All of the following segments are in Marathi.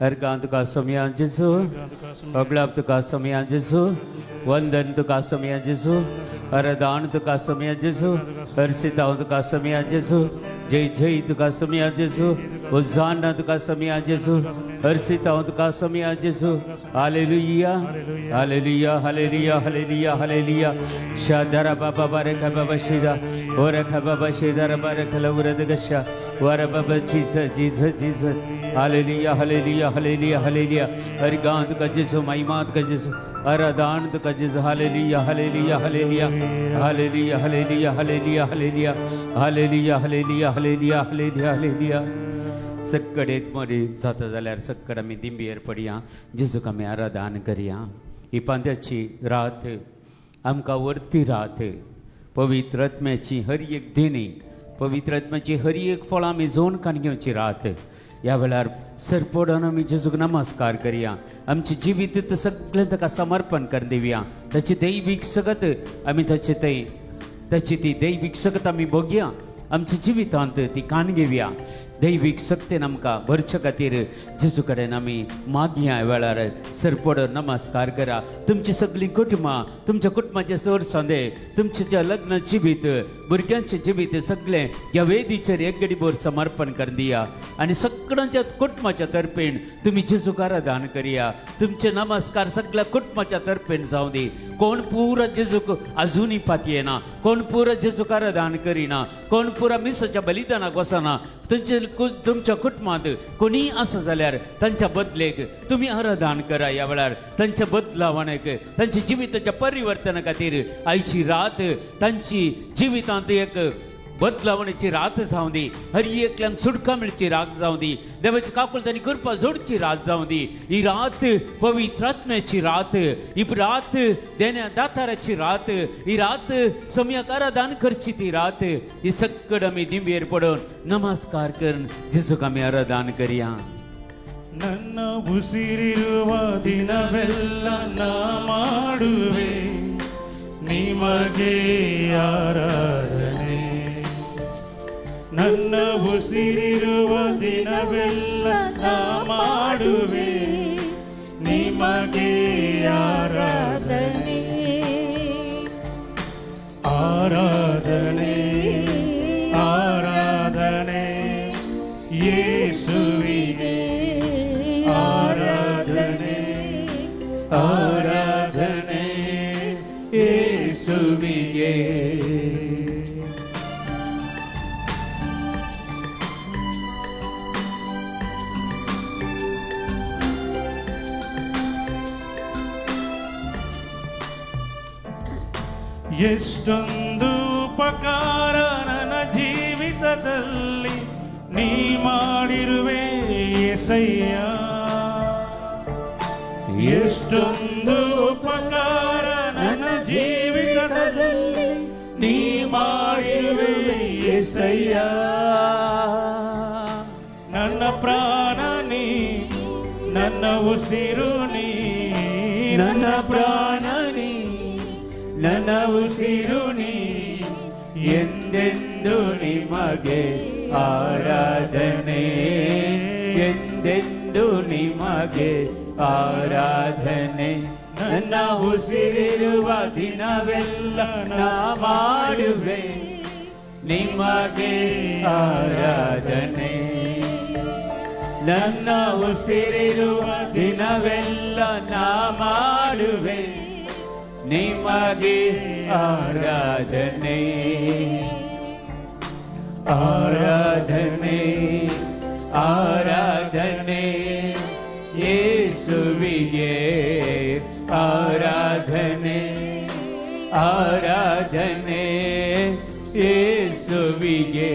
Ergaan tuka Somian Jesu, Oglab tuka Somian Jesu, Wandan tuka Somian Jesu, Aradan tuka Somian Jesu, Ersita tuka Somian Jesu, Jai Jai tuka Somian Jesu, Hosanna tuka Somian Jesu, Ersita tuka Somian Jesu, Hallelujah, Hallelujah, Hallelujah, Hallelujah, Hallelujah, Shadara Baba Baraka Baba Shida, Oraka Baba Shida Baraka Lavura de Gasha, Wara Baba Jesus, Jesus, Jesus, Hallelujah, Hallelujah, Hallelujah, Hallelujah, Arigant ka Jesu, Maimat ka Jesu, Aradant ka Jesu, Hallelujah, Hallelujah, Hallelujah, Hallelujah, Hallelujah, Hallelujah, Hallelujah, Hallelujah, Hallelujah, Hallelujah, Hallelujah, Hallelujah. सक्कड एक मरी जाता जाल्यार सक्कड आमी दिंबेर पडया जेजूक आमी आराधना करया ही पांद्याची रात आमकां वर्ती रात पवित्र आत्म्याची हर एक देणी पवित्र आत्म्याची हर एक फळ आमी जोन कान घेवची रात ह्या वेळार सरपडून आमी जेजूक नमस्कार करया आमचे जिवीत सगळें ताका समर्पण करून दिवया ताची दैवीक सगत आमी ताची ती दैवीक सगत आमी बघया आमच्या जिवितांत ती कान घेवया दैवीक शक्तीन आमकां भरचे खातीर जेजू कडेन आमी मागया वेळार सरपडून नमस्कार करा तुमची सगळीं कुटुंबां तुमच्या कुटुंबाचे सरसंदे तुमचे जे लग्न जिवीत भुरग्यांचे जिवीत सगळें ह्या वेदीचेर एक घडीभर समर्पण करून दिया आनी सगळ्यांच्या कुटुंबाच्या तर्फेन तुमी जेजूक आराधना करया तुमचे नमस्कार सगळ्या कुटुंबाच्या तर्फेन जावं दी कोण पुरो जेजूक अजुनी पातयेना कोण पुरो जेजूक आराधना करिना कोण पुरा मिसाच्या बलिदानाक वचना तुमच्या कुटुंबांत कोणी आसा जाल्यार तांच्या बदलेक तुम्ही आराधना करा ह्या वेळार तांच्या बदलावणेक तांच्या जिविताच्या परिवर्तना खातीर आयची रात तांची जिवितांत एक बदलावणेची रात जावं दी हर एकल्यांक सुटका मेळची रात जावं दी देवाची काकुळतानी कृपा जोडची रात जावं दी ही रात पवित्र आत्म्याची रात ही रात देण्या दाताराची रात ही रात समयाक आराधना करची ती रात ही सक्कड आमी दिंबेर पडून नमस्कार करून जेजूक आमी आराधना करया ನನ್ನ ಉಸಿರಿರುವ ದಿನವೆಲ್ಲ ನಾ ಮಾಡುವೆ ನಿಮಗೆ ಆರಾಧನೆ ನನ್ನ ಉಸಿರಿರುವ ದಿನವೆಲ್ಲ ನಾ ಮಾಡುವೆ ನಿಮಗೆ ಆರಾಧನೆ ಆರಾಧನೆ ಆರಾಧನೆ ಯೇಸುವಿಗೆ ಆರಾಧನೆ ಆರಾಧನೆ ಯೇಸುವಿಗೆ ಎಷ್ಟೊಂದು ಉಪಕಾರ ನನ್ನ ಜೀವಿತದಲ್ಲಿ ನೀ ಮಾಡಿರುವೆ యేసయ్య ಎಷ್ಟೊಂದು ಉಪಕಾರ ನನ್ನ ಜೀವಿತದಲ್ಲಿ ನೀ ಮಾಡಿರುವೆ యేసయ్య ನನ್ನ ಪ್ರಾಣ ನೀ ನನ್ನ ಉಸಿರು ನೀ ನನ್ನ ಪ್ರಾಣ ನೀ ನನ್ನ ಉಸಿರು ನೀ ಎಂದೆಂದು ನಿಮಗೆ ಆರಾಧನೆ ಎಂದೆಂದು ನಿಮಗೆ ಆರಾಧನೆ ನನ್ನ ಉಸಿರಿರುವ ದಿನವೆಲ್ಲ ನಾ ಮಾಡುವೆ ನಿಮಗೆ ಆರಾಧನೆ ನನ್ನ ಉಸಿರಿರುವ ದಿನವೆಲ್ಲ ನಾ ಮಾಡುವೆ ನಿಮಗೆ ಆರಾಧನೆ ಆರಾಧನೆ ಆರಾಧನೆ ಯೇಸುವಿಗೆ ಆರಾಧನೆ ಆರಾಧನೆ ಯೇಸುವಿಗೆ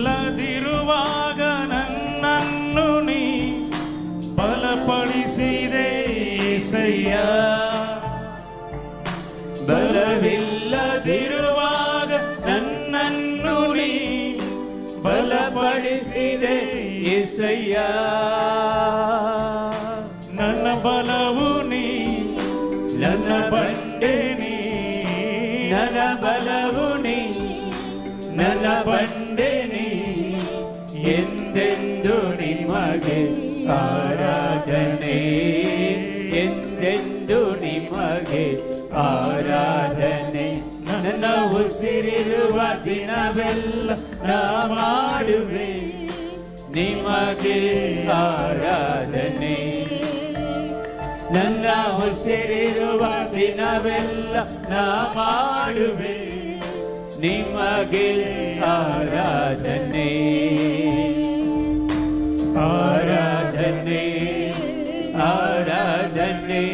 ಬಲವಿಲ್ಲದಿರುವಾಗ ನನ್ನನ್ನು ನೀ ಬಲಪಡಿಸಿದೆ యేసయ్య ಬಲವಿಲ್ಲದಿರುವಾಗ ನನ್ನನ್ನು ನೀ ಬಲಪಡಿಸಿದೆ యేసయ్య ಆರಾಧನೆ ಎಂದೆಂದು ನಿಮಗೆ ಆರಾಧನೆ ನನ್ನ ಉಸಿರಿರುವ ದಿನವೆಲ್ಲ ನಾ ಮಾಡುವೆ ನಿಮಗೆ ಆರಾಧನೆ ನನ್ನ ಉಸಿರಿರುವ ದಿನವೆಲ್ಲ ನಾ ಮಾಡುವೆ ನಿಮಗೆ ಆರಾಧನೆ ಆರಾಧನೆ ಆರಾಧನೆ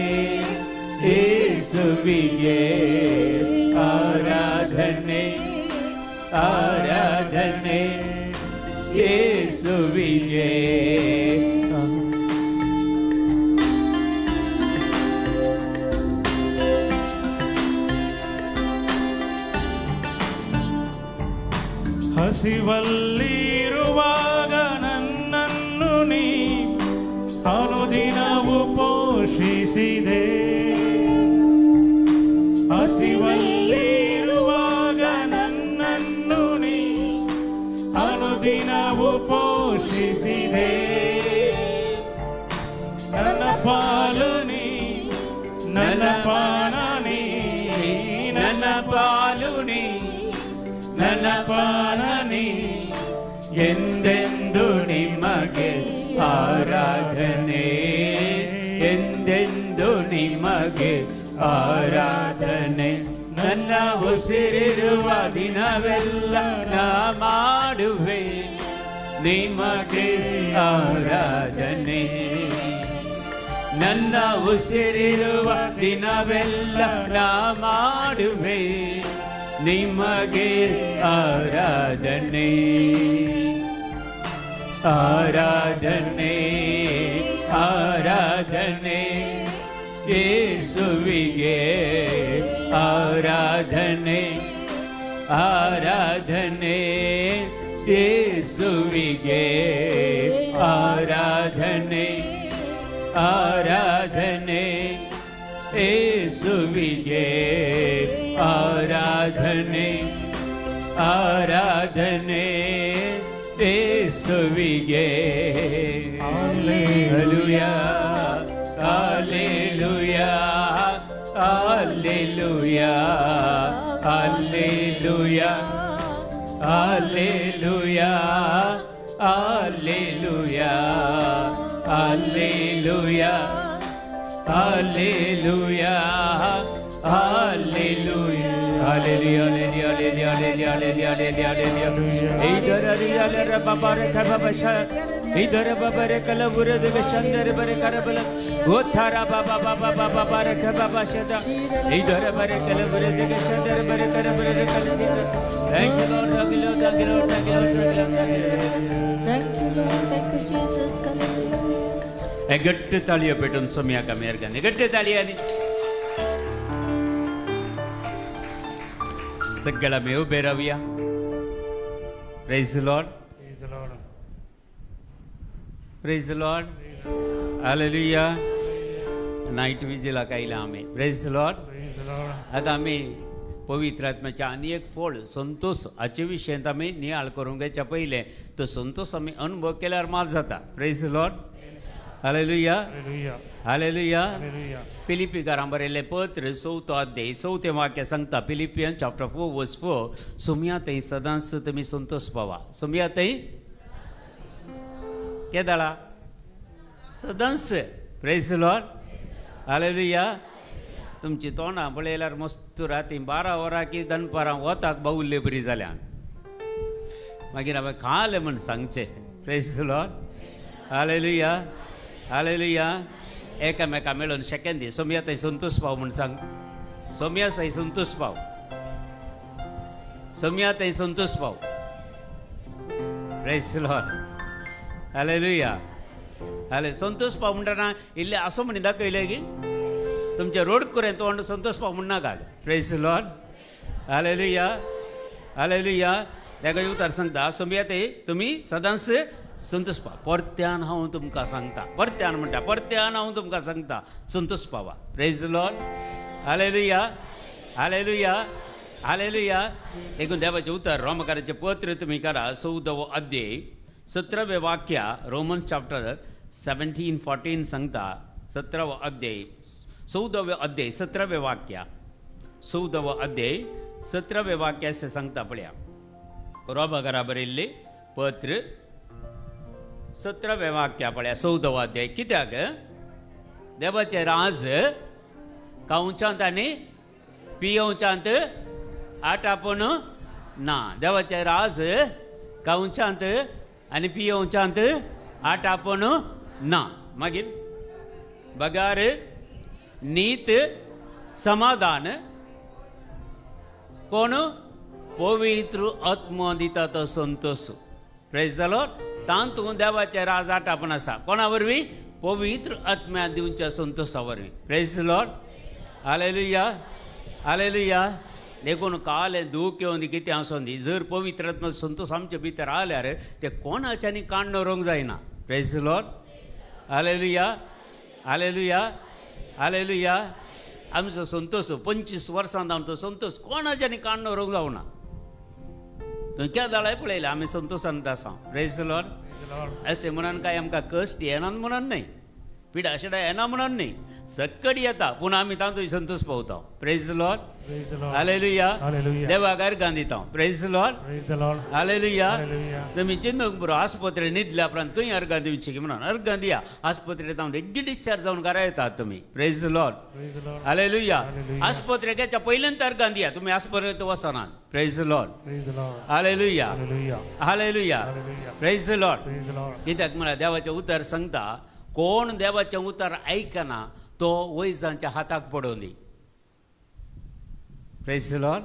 ಯೇಸುವಿಗೆ ಆರಾಧನೆ ಆರಾಧನೆ ಯೇಸುವಿಗೆ ಹಸಿವಲ್ಲಿರುವಾಗ ನನ್ನನ್ನು ನೀ ಅನುದಿನವು ಪೋಷಿಸಿದೆ ಹಸಿವಲ್ಲಿರುವಾಗ ನನ್ನನ್ನು ನೀ ಅನುದಿನವು ಪೋಷಿಸಿದೆ ನನ್ನ ಪಾಲು ನೀ ನನ್ನ ಪಾನ ನೀ ನನ್ನ ಪಾಲು ನೀ ನನ್ನ ಪಾನನಿ ಎಂದೆಂದು ನಿಮಗೆ ಆರಾಧನೆ ಎಂದೆಂದು ನಿಮಗೆ ಆರಾಧನೆ ನನ್ನ ಉಸಿರಿರುವ ದಿನವೆಲ್ಲ ನಾ ಮಾಡುವೆ ನಿಮಗೆ ಆರಾಧನೆ ನನ್ನ ಉಸಿರಿರುವ ದಿನವೆಲ್ಲ ನಾ ಮಾಡುವೆ ನಿಮಗೆ ಆರಾಧನೆ ಆರಾಧನೆ ಆರಾಧನೆ ಯೇಸುವಿಗೆ ಆರಾಧನೆ ಆರಾಧನೆ ಯೇಸುವಿಗೆ ಆರಾಧನೆ ಆರಾಧನೆ ಯೇಸುವಿಗೆ ಆರಾಧನೆ ಆರಾಧನೆ ಯೇಸುವಿಗೆ hallelujah hallelujah hallelujah hallelujah hallelujah hallelujah hallelujah hallelujah hallelujah hallelujah hallelujah hallelujah hallelujah hallelujah idhar babare kabasha idhar babare kalabure de chandar bare karabala othara baba baba babare kabasha idhar bare kalabure de chandar bare karabala thank you lord thank you lord thank you lord thank you lord thank you lord thank you jesus गट्टे तालियां पेटून सोम्या का मेहर करने गट्टे तालियां सगळा में उभे राहूया praise the lord praise the lord hallelujah night विजिला कायला आम्ही प्रेज द लॉर्ड आता आम्ही पवित्र आत्म्याच्या आणि एक फळ संतोष हाचे विशयी आम्ही नियाळ करूंक घ्यायच्या पहिले तो संतोष आम्ही अनुभव केल्यावर माल जाता praise the lord hallelujah hallelujah फिलिपिकारां बरयल्लें पत्र 4 अध्याय 4 वाक्य सांगता फिलिपियन चॅप्टर 4 वर्स 4 सोम्या थंय सदांच तुमी संतोष पावा सोम्या थंय केदाळा सदांच प्रेज द लॉर्ड हालेलुया तुमची तोंडां पळयल्यार मस्त राती 12 वरां की दनपारां वताक बावुल्ले बरी जाल्यान मागीर हांवें खालें म्हण सांगचें praise the lord hallelujah hallelujah एकामेका मेळून सेकंदी सोम्या थंय संतोष पाव म्हण सांग सोम्या थंय संतोष पाव सोम्या थंय संतोष पाव प्रेज द लॉर्ड हालेलुया हाले संतोष पाव म्हणटना इल्ले असो म्हणी दाखयलें की तुमचे रोड करें तोंड संतोष पाव म्हण नाका praise the lord hallelujah hallelujah तेका उतर सांगता सोम्या थंय तुमी सदांच संतोष पाव परत्यान हांव तुमकां सांगता परत्यान म्हणटा परत्यान हांव तुमकां सांगता संतोष पावा praise the lord hallelujah hallelujah hallelujah देखून देवाचें उतर रोमकाराचें पत्र तुमी करा 14 अध्याय 17वें वाक्य रोमन्स चॅप्टर 17:14 सांगता 17वा अध्याय 14वे अध्याय 17वे वाक्य 14वा अध्याय 17वे वाक्य असे सांगता पळया रोबागरा बरयल्ले पत्र 17वे वाक्य पळया 14वा अध्याय कित्याक देवाचे राज खावच्यांत आनी पियोवच्यांत आटापून ना देवाचे राज खावच्यांत आनी पियोवच्यांत आटापून ना मागीर बगार नीत समाधान कोण पवित्र आत्मा दिता तो संतोष प्रेज द लॉर्ड तांतून देवाचे राज आटापून आसा कोणा वरवीं पवित्र आत्म्या दिवच्या संतोषा वरवीं praise the lord hallelujah hallelujah देखून काल दूख येवन कितें आसोंदी जर पवित्र आत्मा संतोष आमचे भितर आल्यार ते कोणाच्यांनी काण दवरूंक जायना praise the lord hallelujah hallelujah hallelujah आमचो संतोष 25 वर्सां जावन तो संतोष कोणाच्यांनी काण दवरूंक जावना तुवें क्या जाल्यार पळयलें आमी संतोशांत आसा प्रेज द लॉर्ड अशें म्हणून काय आमकां कश्ट येनात म्हणून न्हय पिडा शिडा येना म्हणून न्हय सक्कड येता पूण आमी तातूंत संतोष पावता प्रेज द लॉर्ड हालेलुया देवाक अर्घां दिता प्रेज द लॉर्ड हालेलुया तुमी चिंतूंक पुरो आस्पत्रेंत न्हिदल्या उपरांत खंय अर्घां दिवची म्हणून अर्घां दिया आस्पत्रेंत हांव बेगी डिस्चार्ज जावन घरा येतात तुमी प्रेज द लॉर्ड हालेलुया आस्पत्रेक येच्या पयलींच अर्घां दिया तुमी आस्पत्रेंत वचनात praise the lord hallelujah hallelujah praise the Lord कित्याक म्हळ्यार देवाचें उतर सांगता कोण देवाचें उतर आयकना तो वैजांच्या हाताक पडोवन दी प्रेज द लॉर्ड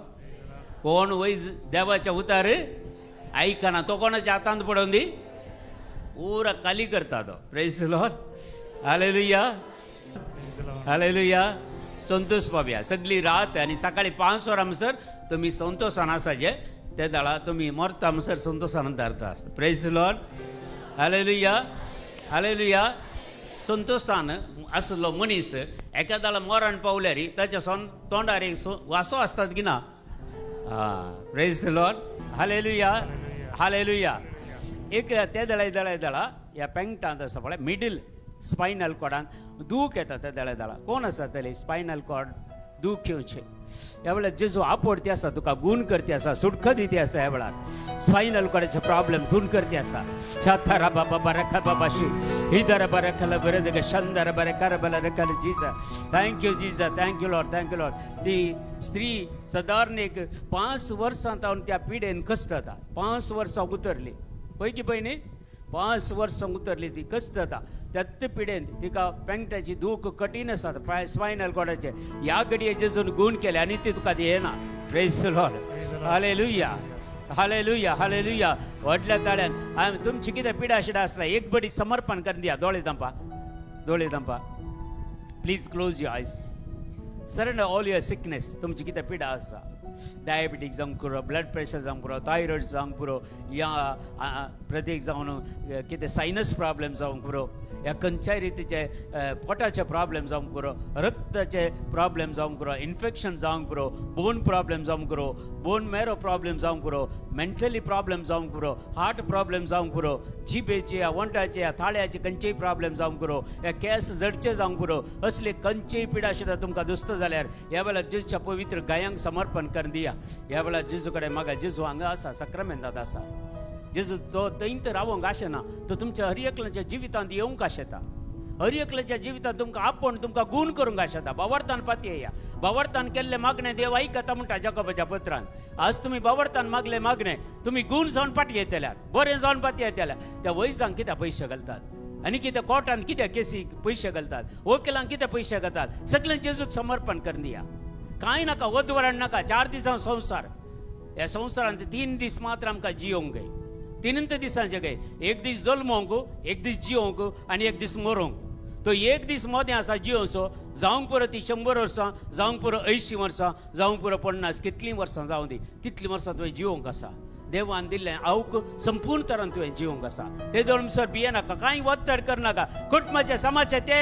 कोण वैज देवाचें उतर आयकना तो कोणाच्या हातांत पडोवन दी पुरा खाली करता तो praise the lord hallelujah hallelujah संतोष पावया सगळी रात आनी सकाळी 5 वरां म्हणसर तुमी संतोशान आसाचे ते दाळा तुमी मरता म्हणसर संतोशान धरता praise the lord hallelujah hallelujah संतोशान आसलो मनीस एकादाला मरण पावल्यार ताच्या तोंडार एक वासो आसतात की ना praise the lord hallelujah hallelujah एक ते दळा ह्या पेंगटांत आसा पळय मिडल स्पायनल कॉर्डांत दूख येता ते दळा कोण आसा तले स्पायनल कॉर्ड दूख येवचे ह्या वेळार जेजू आपोडती आसा तुका गूण करती आसा सुटका दिती आसा ह्या वेळार स्पायनल कॉर्डाचे प्रॉब्लेम गूण करती आसा शाथारा बाबा बरखा बाबाशी हिदर बरखला बरदग शंदर बरकर बलरकल जीजा थँक्यू लॉर्ड ती स्त्री सादारण एक 5 वर्सां जावन त्या पिडेन कश्ट जाता 5 वर्सां उतरली पळय की पळय न्ही 5 वर्सां उतरली ती कश्ट जाता त्यात पिडेन तिका पेंगटाची दूख कठीण आसा स्पायनल कॉर्डाचे ह्या घडये जेजून गूण केले आनी ती तुका दियेना praise the lord hallelujah hallelujah hallelujah व्हडल्या ताळ्यान तुमची कितें पिडा शिडा आसता एक बडी समर्पण करून दिया दोळे दंपा please close your eyes surrender all your sickness तुमची कितें पिडा आसा डायबिटीक जावंक पुरो ब्लड प्रेशर जावंक पुरो थायरॉयड जावंक पुरो या प्रत्येक जावन कितें सायनस प्रॉब्लेम जावंक पुरो या खंयच्याय रितीचे पोटाचे प्रॉब्लेम जावंक पुरो रक्ताचे प्रॉब्लेम जावंक पुरो इन्फेक्शन जावंक पुरो बोन प्रॉब्लेम जावंक पुरो बोन मॅरो प्रॉब्लेम जावंक पुरो मेंटली प्रॉब्लेम जावंक पुरो हार्ट प्रॉब्लेम जावंक पुरो जिबेचे या वंटाचे या थाळ्याचे खंयचेय प्रॉब्लेम जावंक पुरो या केस जडचे जावंक पुरो असले खंयचेय पिडा शिडा तुमकां दिसता जाल्यार ह्या वेळार जेजूच्या पवित्र गायांक समर्पण करून दिया ह्या वेळार जेजू कडेन मागा जेजू हांगा आसा सक्रामेंतांत आसा जेजू तो थंयत रावंक आशेना तो तुमच्या हर एकल्याच्या जिवितांत येवंक आशेता हर एकल्याच्या जिवितांत तुमकां आपोवन तुमकां गूण करूंक आशेता बावर्तान पातयेया बावर्तान केल्ले मागणे देव आयकता म्हणटा जाकोबाच्या पत्रांत आज तुमी बावर्तान मागले मागणे तुमी गूण जावन पातयेतल्यात बरें जावन पातयेतल्यात त्या वैजांक कित्याक पयशे घालतात आनी कितें कोर्टान कित्याक केसीक पयशे घालतात वकिलांक कित्याक पयशे घालतात सगळें जेजूक समर्पण करून दिया कांय नाका वधवरण नाका 4 दिसां संवसार ह्या संवसारांत 3 दीस मात्र आमकां जियोंक जाय 3 दिसांचे गे एक दीस जल्मोंक एक दीस जियोंक आनी एक दीस मरोंक तो एक दीस मोदें आसा जियोचो जावंक पुरो ती 100 वर्सां जावंक पुरो 80 वर्सां जावंक पुरो 50 कितलीं वर्सां जावं दी तितलीं वर्सां तुवें जियोंक आसा देवान दिल्लें हांव संपूर्ण तरान तुवें जियोंक आसा ते दोन सर भियेनाका कांय वत्तर करनाका कुटुंबाचे समाजाचे ते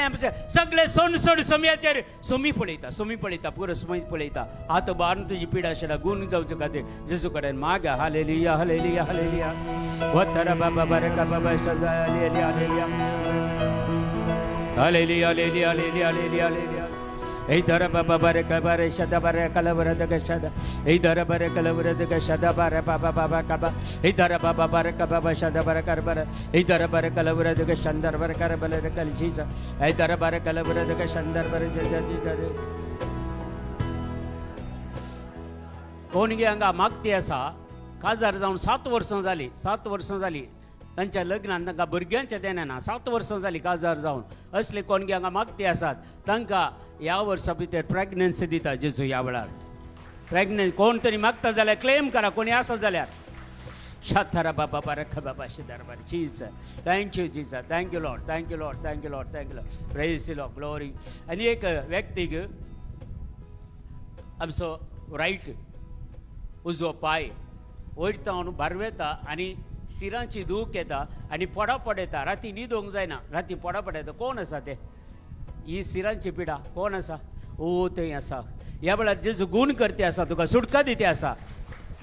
सगळे सोड सोम्याचेर सोमी पळयता पुरो सोमी पळयता आतां बारून तुजी पिडा शिडा गूण जावचे खातीर जेजू कडेन मागा हालेलुया हालेलुया हालेलुया वत्तर बाबा बरका बाबा hallelujah hallelujah hallelujah hallelujah hallelujah hallelujah hallelujah इधर बाबा बारे कबारे शदा बारे कलवर दग शदा इधर बारे कलवर दग शदा बारे बाबा बाबा कबा इधर बाबा बारे कबा शदा बारे करबर इधर बारे कलवर दग शंदर बारे करबल कल जीजा इधर बारे कलवर दग शंदर बारे जीजा जीजा कोण गे हांगा मागती आसा काजार जावन 7 वर्सां जाली 7 वर्सां जाली तांच्या लग्नान तांकां भुरग्यांच्या देना 7 वर्सां जाली काजार जावन असले कोण गे हांगा मागती आसात तांकां ह्या वर्सा भितर प्रेग्नन्सी दिता जेजू ह्या वेळार प्रेग्नन्सी कोण तरी मागता जाल्यार क्लेम करा कोणी आसा जाल्यार शाथारा बाबा बारक बाबा शिदारबार Jesus thank you Jesus thank you lord thank you lord thank you lord thank you lord praise lord glory आनी एक व्यक्तीक आमचो रायट उजो पाय वयर तावन भारवेता आनी सिरांची दूख येता आनी पडापड येता राती न्हिदोंक जायना राती पडापड येता कोण आसा ते ही सिरांची पिडा कोण आसा ओ थंय आसा ह्या वेळार जेजू गूण करते आसा तुका सुटका दिते आसा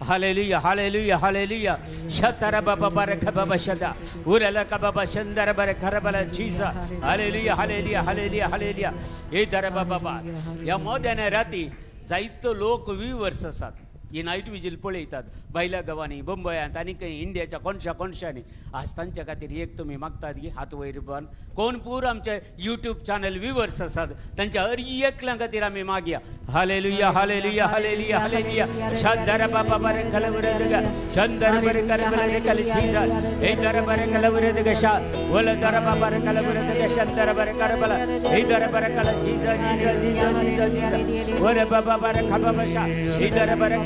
हालेलुया हालेलुया हालेलुया शतारा बाबा बारक बाबा शदा उरला का बाबा शंदर बारे खरबला जीसा हालेलुया हालेलुया हालेलुया हालेलुया हे दर बाबा ह्या मोद्याने राती जायतो लोक व्ह्यूवर्स आसात ही नाईट विजील पळयतात भायल्या गांवांनी मुंबयांत आनी खंय इंडियाच्या कोणशांनी आज तांच्या खातीर एक तुमी मागतात की हात वयर बन कोण पूर आमचे यूट्यूब चॅनल व्ह्यूवर्स आसात तांच्या हर एकल्या खातीर आमी मागया हालेलुया हालेलुया हालेलुया हालेलुया शंदर बाबा बरे कलवर दगा शंदर बरे कलवर कल चीजा हे दर बरे कलवर दगा शा वल दर बाबा बरे कलवर दगा शंदर बरे करबला हे दर बरे कल चीजा जीजा जीजा जीजा जीजा वर बाबा बरे खबा शा हे दर बरे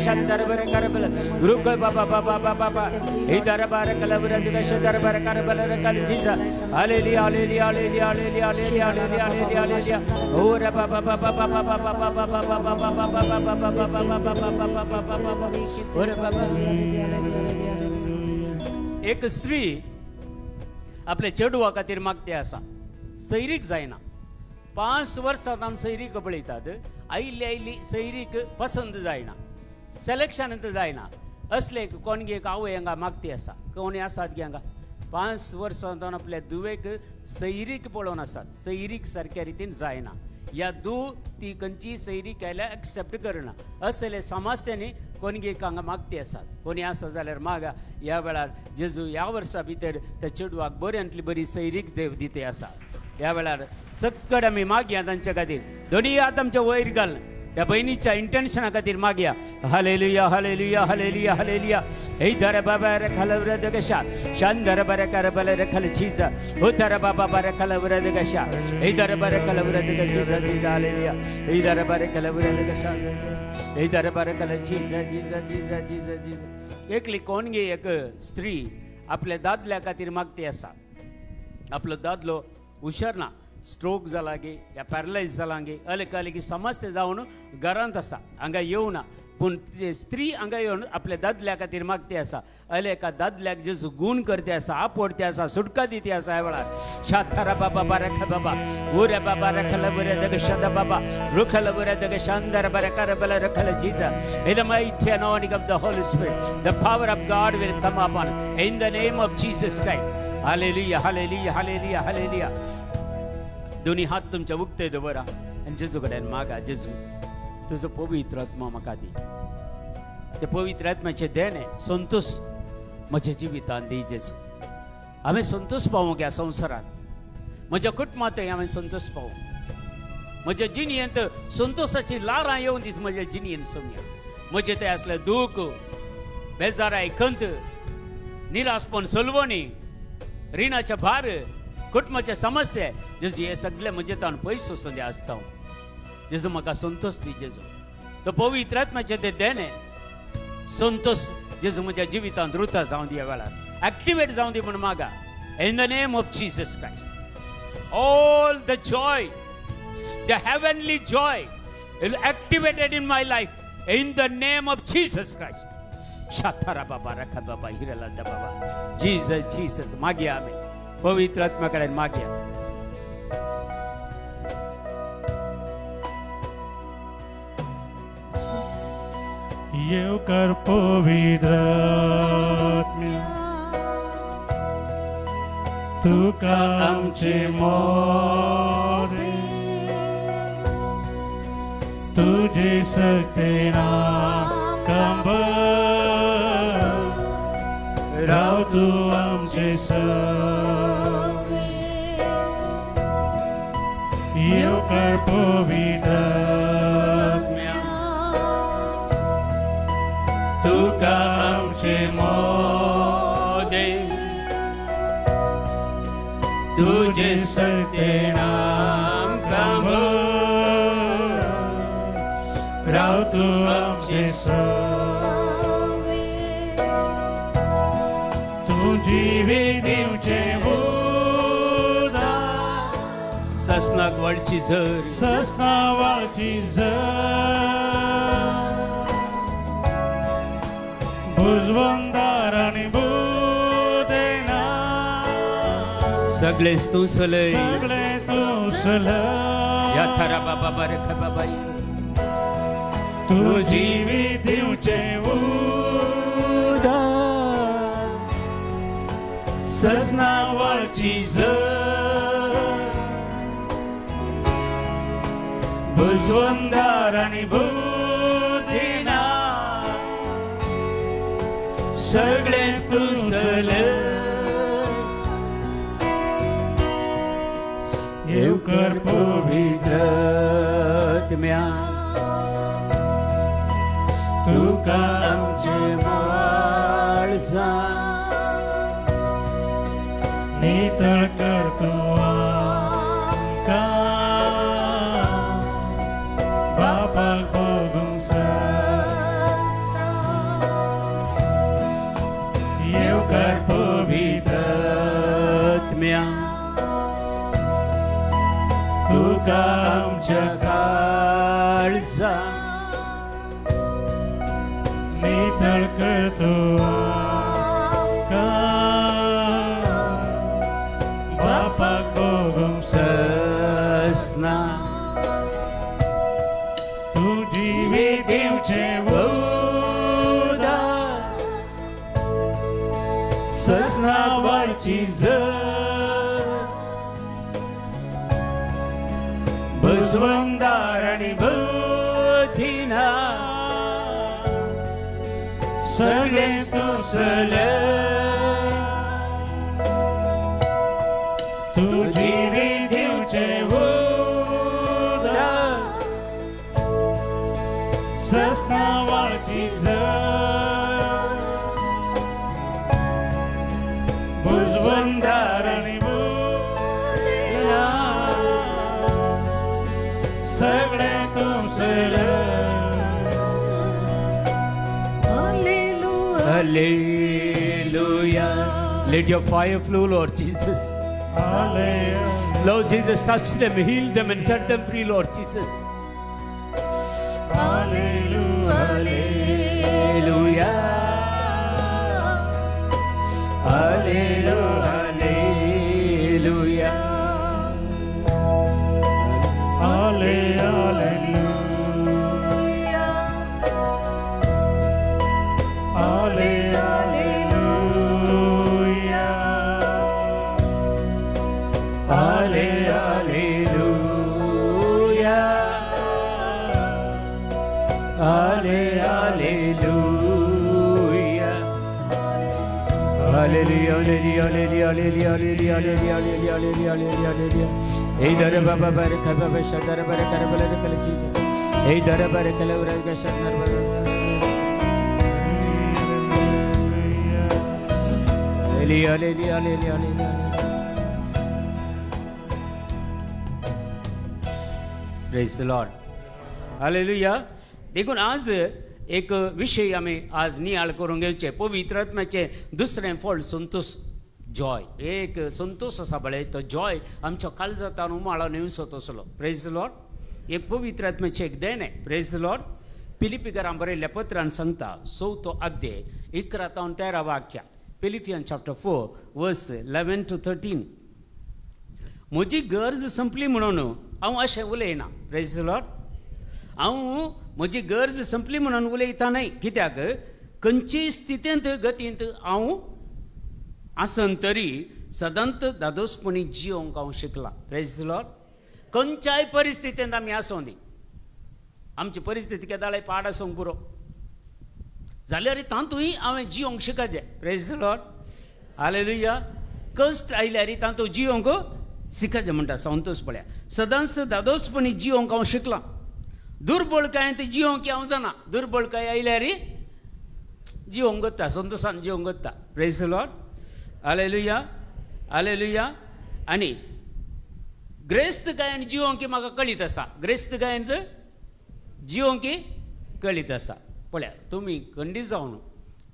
शंदर बरे करबल रुक बाबा बाबा बाबा हे दर बरे कलवर दगा शंदर बरे करबल कल चीजा hallelujah hallelujah hallelujah hallelujah hallelujah hallelujah hallelujah और बाबा बाबा बाबा बाबा बाबा बाबा बाबा बाबा बाबा बाबा और बाबा एक स्त्री आपल्या चेडवा खातीर मागते आसा सैरीक जायना 5 वर्सां सैरीक पळयतात आयिल्ली आयिल्ली सैरीक पसंत जायना सिलेक्शनच जायना असले कोणगे एक आवय हांगा मागती आसा कोणी आसात गे हांगा 5 वर्सां आपल्या दुवेक सैरीक पळोवन आसात सैरीक सारक्या रितीन जायना या ती खंयची सैरीक आयल्या एक्सेप्ट करना असले समस्यांनी कोणगे हांगा मागती आसात कोणी आसा जाल्यार मागा ह्या वेळार जेजू ह्या वर्सा भितर त्या चेडवाक बऱ्यांतली बरी सैरीक देव दिते आसा ह्या वेळार सत्कड आमी मागया तांच्या खातीर दोनी हात आमच्या वयर घाल त्या बहिणीच्या इंटेन्शना खातीर मागया हालेलुया हालेलुया हालेलुया हालेलुया हे दर बाबा रे खलवर दगशा शांदर बरे करबल रे खल चीजा हो दर बाबा बरे खलवर दगशा हे दर बरे खलवर दगशा जीजा हालेलुया हे दर बरे खलवर दगशा हे दर बरे खल चीजा जीजा जीजा जीजा जीजा एकली कोणगे एक स्त्री आपल्या दादल्या खातीर मागती आसा आपलो दादलो हुशार ना स्ट्रोक जाला गे या पॅरलायज जाला गे अलग समस्या जावन घरांत आसा हांगा येवना पूण स्त्री हांगा येवन आपल्या दादल्या खातीर मागती आसा एका दादल्याक जेजू गूण करते आसा आपडते आसा सुटका दिते आसा ह्या वेळार शाथारा बाबा बारक बाबा उरे बाबा रखल बरे दग शद बाबा रुखल बरे दग शांदर बरे करबल रखल जीजा in the mighty anointing of the Holy Spirit the power of God will come upon in the name of Jesus Christ hallelujah hallelujah hallelujah hallelujah दोन्ही हात तुमच्या उक्ते दवरा आणि जेजू कडेन मागा जेजू तुजो पवित्र आत्मा म्हाका दी ते पवित्र आत्म्याचे देणे संतोष म्हज्या जिवितान दी जेजू हांवें संतोष पावूंक ह्या संवसारांत म्हज्या कुटुंबांतय हांवें संतोष पावूंक म्हज्या जिणयेंत संतोषाची लारां येवन दीत म्हज्या जिणयेन सोम्या म्हजें तें असलें दूख बेजाराय खंत निराशपण सलवणी रिणाचे भार कुटुंबाच्या समस्या जेजू हे सगळे म्हजे तान पयस वचून द्या आसता जेजू म्हाका संतोष दी जेजू तो पवित्र आत्म्याचे ते देणे संतोष जेजू म्हज्या जिवितांत रुता जावं दी ह्या वेळार एक्टिवेट जावं दी म्हण मागा in the name of Jesus Christ all the joy the heavenly joy will activated in my life in the name of Jesus Christ शाथारा बाबा रखा बाबा हिरला द बाबा जीसस जीसस मागिया आम्ही पवित्र आत्मा कडेन मागया येव कर पवित्र आत्मा तुका आमचे मोरे तुझे सक्तीना कंब राव तू आमचे येवकार पवित्रात्म्या तुका आमचे मोदे तुझे सक्तीना कंब राव तू आमचे तुझी दिवचे ससनाक वाळची झर ससनावाची भुजवंदार आणि बुदेना सगळे स्तुसलय सगळे तुसल या थरा बाबा बरख बाबा तुझी दिवचे ससनावाची भुजवंदार आणि बुद्धीना सगळे स्तुसल येवकार पवित्रात्म्या तुका आमचे माळसा नितळ करतो बापाक बघून येवकार पवित्रात्म्या तुका आमच्या काळजा नितळ करतो बापाक बघून ससना तुझी दिवचे ससनावाची भुजवंदार आणि बुद्धीना सगळे स्तुसल तुझी दिवचे ससनावाची भुजवंदार आणि बुदेना सगळे तुसल Hallelujah. Let your fire flow, Lord Jesus. Lord Jesus, touch them, heal them, and set them free, Lord Jesus. Hallelujah. Hallelujah. Hallelujah. Hallelujah. Hallelujah, hallelujah, hallelujah, hallelujah, hallelujah, hallelujah, hallelujah, hallelujah, hallelujah. Hey, dara baba baraka baba shadara baraka bala kala Jesus. Hey, dara baraka la baraka shadara baraka. Hallelujah, hallelujah, hallelujah, hallelujah. Praise the Lord. Hallelujah. देखून आज एक विषय आम्ही आज नियाळ करून घेवचे पवित्र आत्म्याचे दुसरें फळ संतोष जॉय एक संतोष आसा बळे तो जॉय आमच्या काळजांत उमाळून येवचो तसलो प्रेज द लॉर्ड एक पवित्र आत्म्याचे एक देण आहे प्रेज द लॉर्ड पिलिपिकारां बरयल्ल्या पत्रान सांगता 6 अध्याय 11 ते 13 वाक्य Philippians chapter 4 verse 11 to 13 म्हजी गरज संपली म्हणून हांव अशें उलयना प्रेज द लॉर्ड हांव म्हजी गरज संपली म्हणून उलयता न्हय कित्याक खंयची स्थितींत गतींत हांव आसन तरी सदांत दादोसपणी जियोंक हांव शिकला प्रेज द लॉर्ड खंयच्याय परिस्थितींत आमी आसूं दी आमची परिस्थिती केदाळे पाड आसूंक पुरो जाल्यार तातूंय हांवें जियोंक शिकचें प्रेज द लॉर्ड हालेलुया कश्ट आयल्यार तातूंत जियोंक शिकचें म्हणटा संतोश पळया सदांच दादोसपणी जियोंक हांव शिकलां दुर्बळकायेंत जियोंक हांव जाणा दुर्बळकाय आयल्यार जियोंक वता संतोशान जियोंक वता praise the lord hallelujah hallelujah आनी ग्रेस्तकायेन जियोंक म्हाका कळीत आसा ग्रेस्तकायेंत जियोंक कळीत आसा पळया तुमी खंडी जावन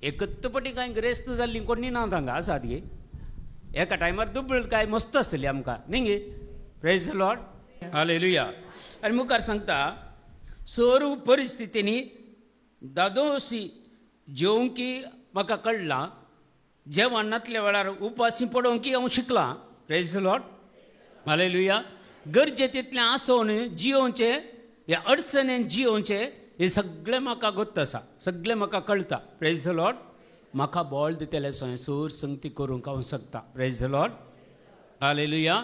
एकत्त पटी कांय ग्रेस्त जाल्ली कोणी ना तांकां आसात गे एका टायमार दुबळकाय मस्त आसतली आमकां न्ही गे प्रेज द लॉर्ड हालेलुया आनी मुखार सांगता सर्व परिस्थितींनी दादोशी जेवंक म्हाका कळलां जेवणांतल्या वेळार उपासी पडोवंक हांव शिकलां प्रेज द लॉर्ड हालेलुया गरजे तितलें आसोवन जियोवचें ह्या अडचणेन जियोवचें हें सगळें म्हाका गोत्त आसा सगळें म्हाका कळटा प्रेज द लॉर्ड म्हाका बळ दितलें सो सोर संगती करूंक हांव शकता प्रेज द लॉर्ड हालेलुया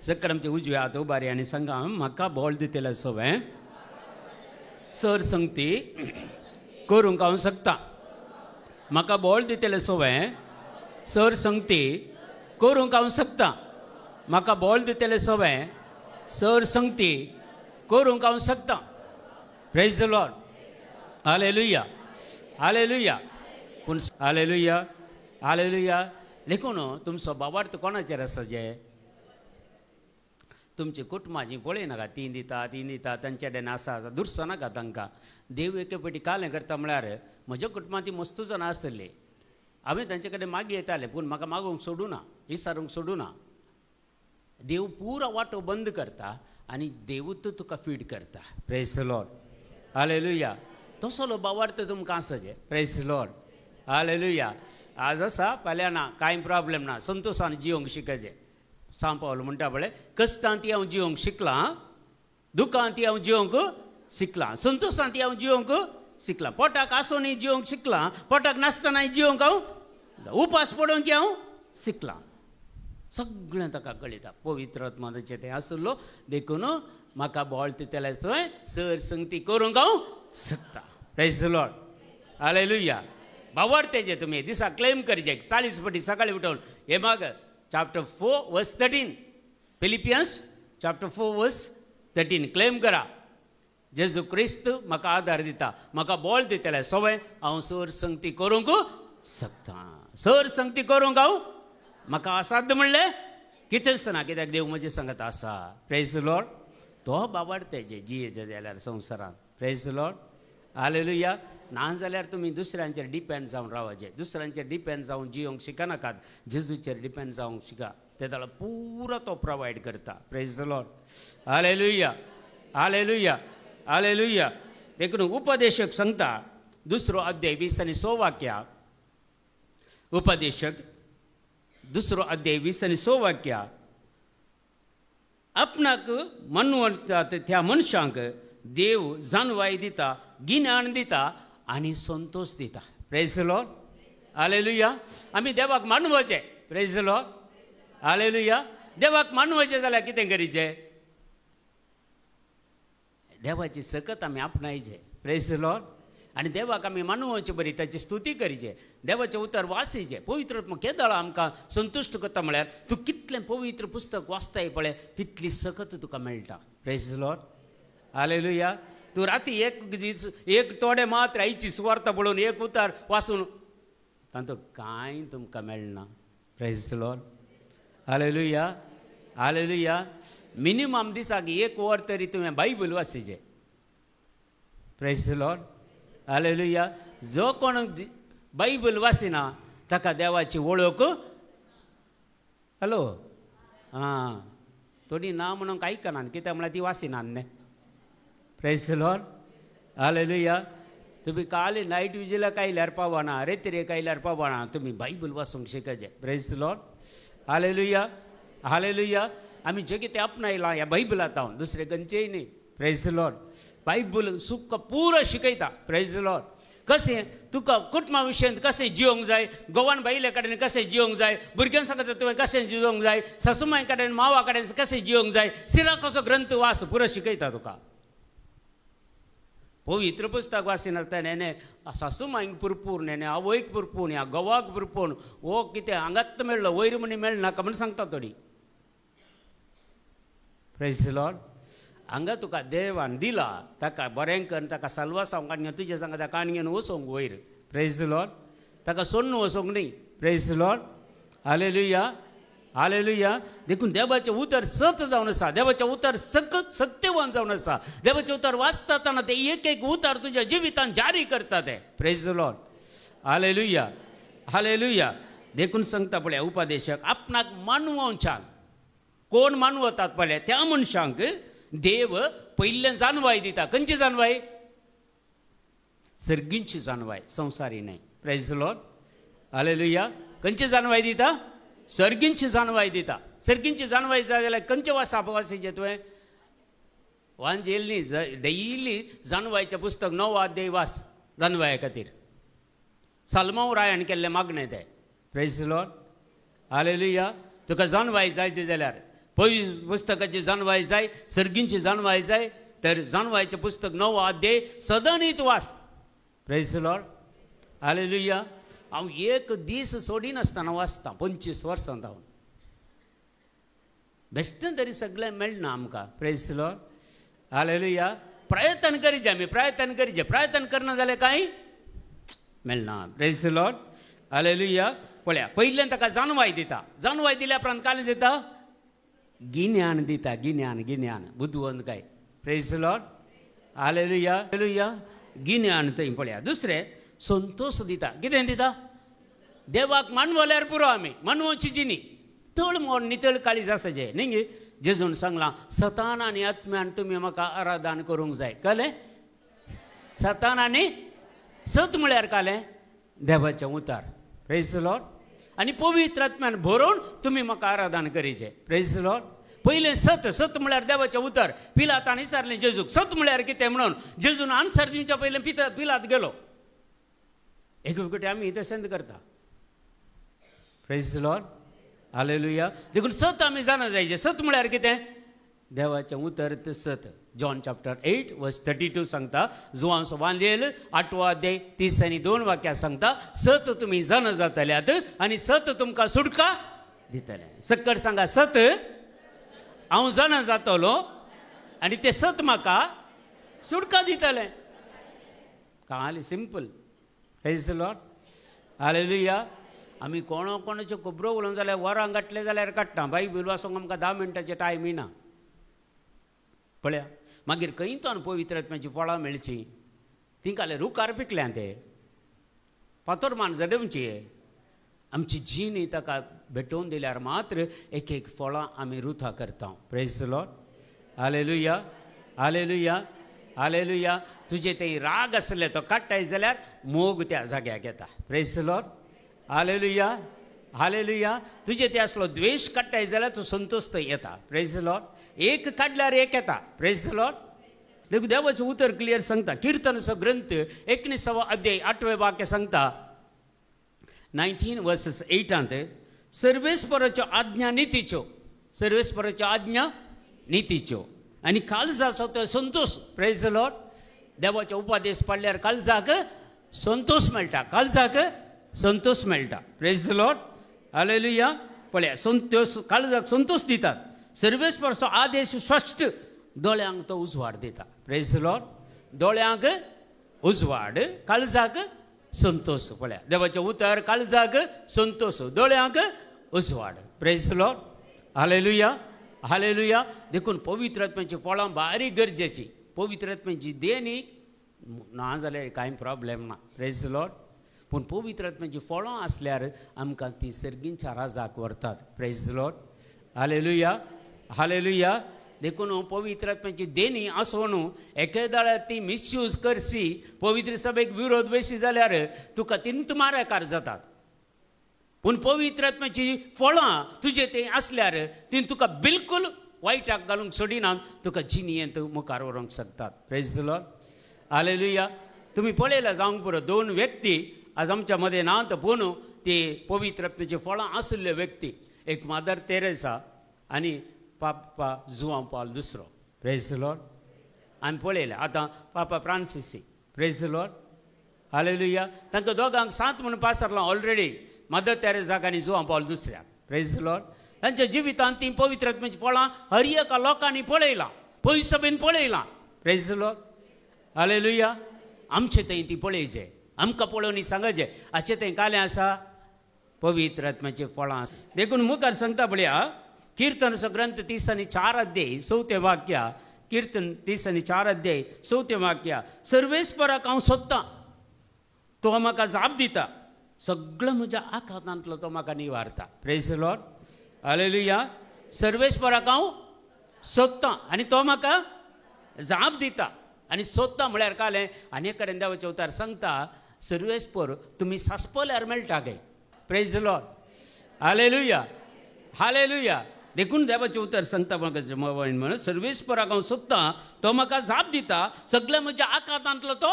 सकर आमचे उजवे हात उबारी आनी सांगा म्हाका बळ दितलें सवय सर संगती करूंक हांव शकता म्हाका बळ दितलें सवय सर संगती करूंक हांव शकता म्हाका बळ दितलें सवय सर संगती करूंक हांव शकता praise the lord hallelujah hallelujah पूण हालेलुया हालेलुया देखून तुमचो भावार्थ कोणाचेर आसा जे तुमची कुटुंबाची पळय नाका ती दिता तांचे कडेन आसा दुरसो नाका तांकां देव एके फावटी कालें करता म्हळ्यार म्हज्या कुटुंबांत ती मस्त जाणां आसतलीं हांवें तांचे कडेन मागी येतालें पूण म्हाका मागोवंक सोडूना विचारूंक सोडूना देव पुरो वाटो बंद करता आनी देवूच तुका फीड करता प्रेज द लॉर्ड हालेलुया तसलो भावार्थ तुमकां आसाचे प्रेज द लॉर्ड हालेलुया आज आसा फाल्यां ना कांय प्रॉब्लेम ना संतोशान जियोंक शिकचें सांग पावलो म्हणटा पळय कश्टांत हांव जियोंक शिकलां दुखांत हांव जियोंक शिकलां संतोशांत हांव जियोंक शिकलां पोटाक आसोनय जियोंक शिकलां पोटाक नासतनाय जियोंक हांव उपास पडोवंक हांव शिकलां सगळें ताका कळटा पवित्र आत्माचें तें आसलो देखून म्हाका बळ दितलें थंय सर संगती करूंक हांव शकता प्रेज द लॉर्ड हालेलुया भावार्थेचे तुमी दिसा क्लेम करचे 40 फावटी सकाळीं उठोवन हे माग चॅप्टर 4 वर्स 13 फिलिपियन्स चॅप्टर 4 वर्स 13 क्लेम करा जेजू क्रिस्त म्हाका आदार दिता म्हाका बळ दितलें सवय हांव सर संगती करूंक शकता सर संगती करूंक हांव म्हाका असाध्य म्हणलें कितेंच ना कित्याक देव म्हजे सांगत आसा प्रेज द लॉर्ड तो बाबार्थेचे जियेचे जाल्यार संवसारांत प्रेज द लॉर्ड हालेलुया ना जाल्यार तुमी दुसऱ्यांचेर डिपेंड जावन रावचे दुसऱ्यांचेर डिपेंड जावन जियोंक शिकनाकात जेजूचेर डिपेंड जावंक शिका ते जाल्यार पुरो तो प्रोवायड करता praise the lord hallelujah hallelujah hallelujah देखून उपदेशक सांगता 2 अध्याय 20 आनी 6 वाक्या उपदेशक 2 अध्याय 20 आनी 6 वाक्या आपणाक मनवतात त्या मनशांक देव जाणवाय दिता गिन्यान दिता आनी संतोष दिता प्रेज द लॉर्ड हालेलुया आमी देवाक मानवचें प्रेज द लॉर्ड हालेलुया देवाक मानवचें जाल्यार कितें करीचें देवाची सकत आमी आपणायचें प्रेज द लॉर्ड आनी देवाक आमी मानवचें बरी ताची स्तुती करीचें देवाचें उतर वाचीचें पवित्र केदाळ आमकां संतुश्ट करता म्हळ्यार तूं कितलें पवित्र पुस्तक वाचताय पळय तितली सकत तुका मेळटा प्रेज द लॉर्ड हालेलुया तूं राती एक तोडे मात्र आईची सुवार्ता पळोवन एक उतार वाचून तातूंत कांय तुमकां मेळना praise the lord hallelujah hallelujah minimum दिसाक 1 वर तरी तुवें बायबल वाचीचें प्रेज द लॉर्ड हालेलुया जो कोण बायबल वाचिना ताका देवाची वळख हॅलो हां थोडी ना म्हणून आयकनात कित्याक म्हळ्यार ती वाचिनात न्ही प्रेज द लॉर्ड हालेलुया तुमी काल नायट विजिलाक आयल्यार पावना रेत्रेक आयल्यार पावना तुमी बायबल वाचूंक शिकचें praise the lord hallelujah hallelujah आमी जे कितें आपणायलां ह्या बायबलांत हांव दुसरे खंयचेय न्ही प्रेज द लॉर्ड बायबल सुक्क पुरो शिकयता प्रेज द लॉर्ड कशें तुका कुटुंबा विशयेंत कशें जियोंक जाय, गोवान बायले कडेन कशें जियोंक जाय, भुरग्यां सांगता तुवें कशें जियोंक जाय, सासूमाय कडेन मावा कडेन कशें जियोंक जाय, सिरा कसो ग्रंथ वास पुरो शिकयता तुका. पवित्र पुस्तक वाचीन आसता नेने सासूमायक पुरपूर नेने आवयक पुरपून ह्या गवाक पुरपून हो कितें हांगात मेळ्ळो वयर म्हणी मेळनाका म्हण सांगता थोडी. Praise the Lord. हांगा तुका देवान दिला ताका बरें कर, ताका साल्वा सांगून तुजे सांगता काणयेन वचोंक वयर. Praise the Lord. ताका सोडून वचोंक न्ही. Praise the lord. Hallelujah hallelujah. देखून देवाचें उतर सत जावन आसा, देवाचें उतर सत्यवान जावन आसा. देवाचें उतर वाचताना ते एक एक उतर तुज्या जिवितान जारी करता ते. Praise the lord. Hallelujah hallelujah. देखून सांगता पळय उपदेशक आपणाक मानवोवच्यान कोण मानवतात पळय त्या मनशांक देव पयलें जानवाय दिता. खंयची जानवाय? सर्गींची जानवाय, संवसारी न्हय. Praise the lord. हालेलुया. खंयची जानवाय दिता? सर्गींची जानवाय दिता. सर्गींची जानवाय जाय जाल्यार खंयचे वाचप वाचीचें तुवें? वांजेल न्ही, डेली जानवायचें पुस्तक 9 अध्याय वाच जानवाया खातीर. सालमांव रायान केल्लें मागणें तें. Praise the lord. हालेलुया. तुका जानवाय जाय जाल्यार पवित्र पुस्तकाची जानवाय जाय, सर्गींची जानवाय जाय तर जानवायचें पुस्तक 9 अध्याय सदनीत वाच. Praise the lord. हालेलुया. हांव एक दीस सोडिनासतना वाचतां 25 वर्सां जावन. बेश्टें तरी सगळें मेळना आमकां. Praise the lord. हालेलुया. प्रयत्न करीचे आमी, प्रयत्न करीचे. प्रयत्न करना जाल्यार कांय मेळना. Praise the lord. हालेलुया. पळया पयलें ताका जानवाय दिता. जानवाय दिल्या उपरांत काल दिता गिन्यान दिता. गिन्यान गिन्यान बुद्वंत काय. Praise the lord. Hallelujah hallelujah. गिन्यान थंय पळया. दुसरें संतोष दिता. कितें दिता? देवाक मानवल्यार पुरो आमी मानवची जिणी तळ मोड नितळ काळीज आसाचे न्ही. जेजून सांगलां सतान आनी आत्म्यान तुमी म्हाका आराधन करूंक जाय. कळ्ळें? सतान आनी सत म्हळ्यार कालें देवाचें उतर. Praise the lord. आनी पवित्र आत्म्यान भरोवन तुमी म्हाका आराधन करीचे. Praise the lord. पयलें सत. सत म्हळ्यार देवाचें उतर. पिलातान विचारलें जेजूक सत म्हळ्यार कितें म्हणून. जेजून आन्सर दिवच्या पयलें पिलात गेलो. एक फावटी आमी तशेंच करता. Praise the lord. हालेलुया. देखून सत आमी जाणा जायचे. सत म्हळ्यार कितें? देवाचें उतर ते सत. जॉन चॅप्टर 8 वर्स 32 सांगता. जुवांस वांजेल 8 अध्याय 30 आनी 2 वाक्यां सांगता सत तुमी जाणा जातल्यात आनी सत तुमकां सुटका दितले. सकट सांगा सत हांव जाणा जातलो आनी ते सत म्हाका सुटका दितले. कळ्ळें? Simple. Praise the lord. Hallelujah. आमी कोणाच्यो खबरो उलोवंक जाल्यार वरां घातले जाल्यार काडटा. बायबल वाचूंक आमकां 10 मिनटाचे टायम येना. पळया मागीर खंयतून पवित्र आत्म्याची फळां मेळची. ती काले रुखार पिकल्यां ते फातर मान जडमची. आमची जीण ताका भेटोवन दिल्यार मात्र एक एक फळां आमी रुथा करता. Praise the lord. Hallelujah hallelujah hallelujah. तुजे ते राग आसले तो काडटाय जाल्यार मोग त्या जाग्याक येता. Praise the lord. Hallelujah hallelujah. तुजे ते असलो द्वेष काडटाय जाल्यार तूं संतोष थंय येता. Praise the Lord. एक काडल्यार एक येता. Praise the lord. देखून देवाचें उतर क्लियर सांगता. किर्तनाचो ग्रंथ 19 अध्याय 8वें वाक्य सांगता 19 वर्सेस 8 सर्वेस्पराच्यो आज्ञा नितीच्यो. सर्वेस्पराच्यो आज्ञा नितीच्यो आनी काळजाचो तो संतोष. Praise the Lord. देवाचो उपदेश पडल्यार काळजाक संतोष मेळटा. काळजाक संतोष मेळटा. Praise the lord. हालेलुया. पळया संतोष काळजाक संतोष दितात. सर्वेस्पराचो आदेश स्पश्ट. दोळ्यांक तो उजवाड दिता. Praise the Lord. दोळ्यांक उजवाड काळजाक संतोष. पळया देवाचें उतर काळजाक संतोष दोळ्यांक उजवाड. Praise the lord. Hallelujah hallelujah. देखून पवित्र आत्म्याची फळां बारीक गरजेची. पवित्र आत्म्याची देणी ना जाल्यार कांय प्रॉब्लेम ना. Praise the Lord. पूण पवित्र आत्म्याची फळां आसल्यार आमकां ती सर्गींच्या राजाक व्हरतात. Praise the lord. Hallelujah hallelujah. देखून पवित्र आत्म्याची देणी आसोन एकेदाळ्यार ती मिसयूज करची पवित्र सभेक विरोध बेशी जाल्यार तुका तिंत मारेकार जातात. पूण पवित्र आत्म्याची फळां तुजे ते आसल्यार ती तुका बिलकुल वायटाक घालूंक सोडिनात. तुका जिणयेंत मुखार व्हरूंक शकतात. Praise the lord. हालेलुया तुम्ही पळयला जावंक पुरो 2 व्यक्ती आज आमच्या मध्ये ना तर पोनू ती पवित्र आत्म्याची फळां आशिल्ले व्यक्ती एक मदर तेरेसा आनी पापा जुआंव पॉल दुसरो प्रेज द लॉर्ड आमी पळयलें आतां पापा फ्रांसिसी प्रेज द लॉर्ड हालेलुया तांकां दोगांक 7 म्हणून पास जालां ऑलरेडी मदर तेरेसाक आनी जुआंव पॉल दुसऱ्याक प्रेज द लॉर्ड तांच्या जिवितांत ती पवित्र आत्म्याची फळां हर एका लोकांनी पळयलां पयस सभेन पळयलां प्रेज द लॉर्ड हालेलुया आमचे थंय ती पळयचें आमकां पळोवन सांगचें हाचे थंय कालें आसा पवित्र आत्म्याची फळां देखून मुखार सांगता पळया कीर्तनाचो ग्रंथ 30 आनी 4 अध्याय 4 वाक्य कीर्तन 30 आनी 4 अध्याय 4 वाक्य सर्वेस्पराक हांव सोदतां तो म्हाका जाप दिता सगळं म्हज्या आखातांतलो तो म्हाका निवारता प्रेज द लॉर्ड हालेलुया सर्वेस्पराक हांव सोदतां आनी तो म्हाका जाप दिता आनी सोदतां म्हळ्यार कालें आनी कडेन देवाचे उतार सांगता सर्वेस्पर तुमी सासपल्यार मेळटा गे praise the lord hallelujah hallelujah देखून देवाचे उतर सांगता म्हणून सर्वेस्पराक हांव सोदतां तो म्हाका जाप दिता सगळ्या म्हज्या आकांतांतलो तो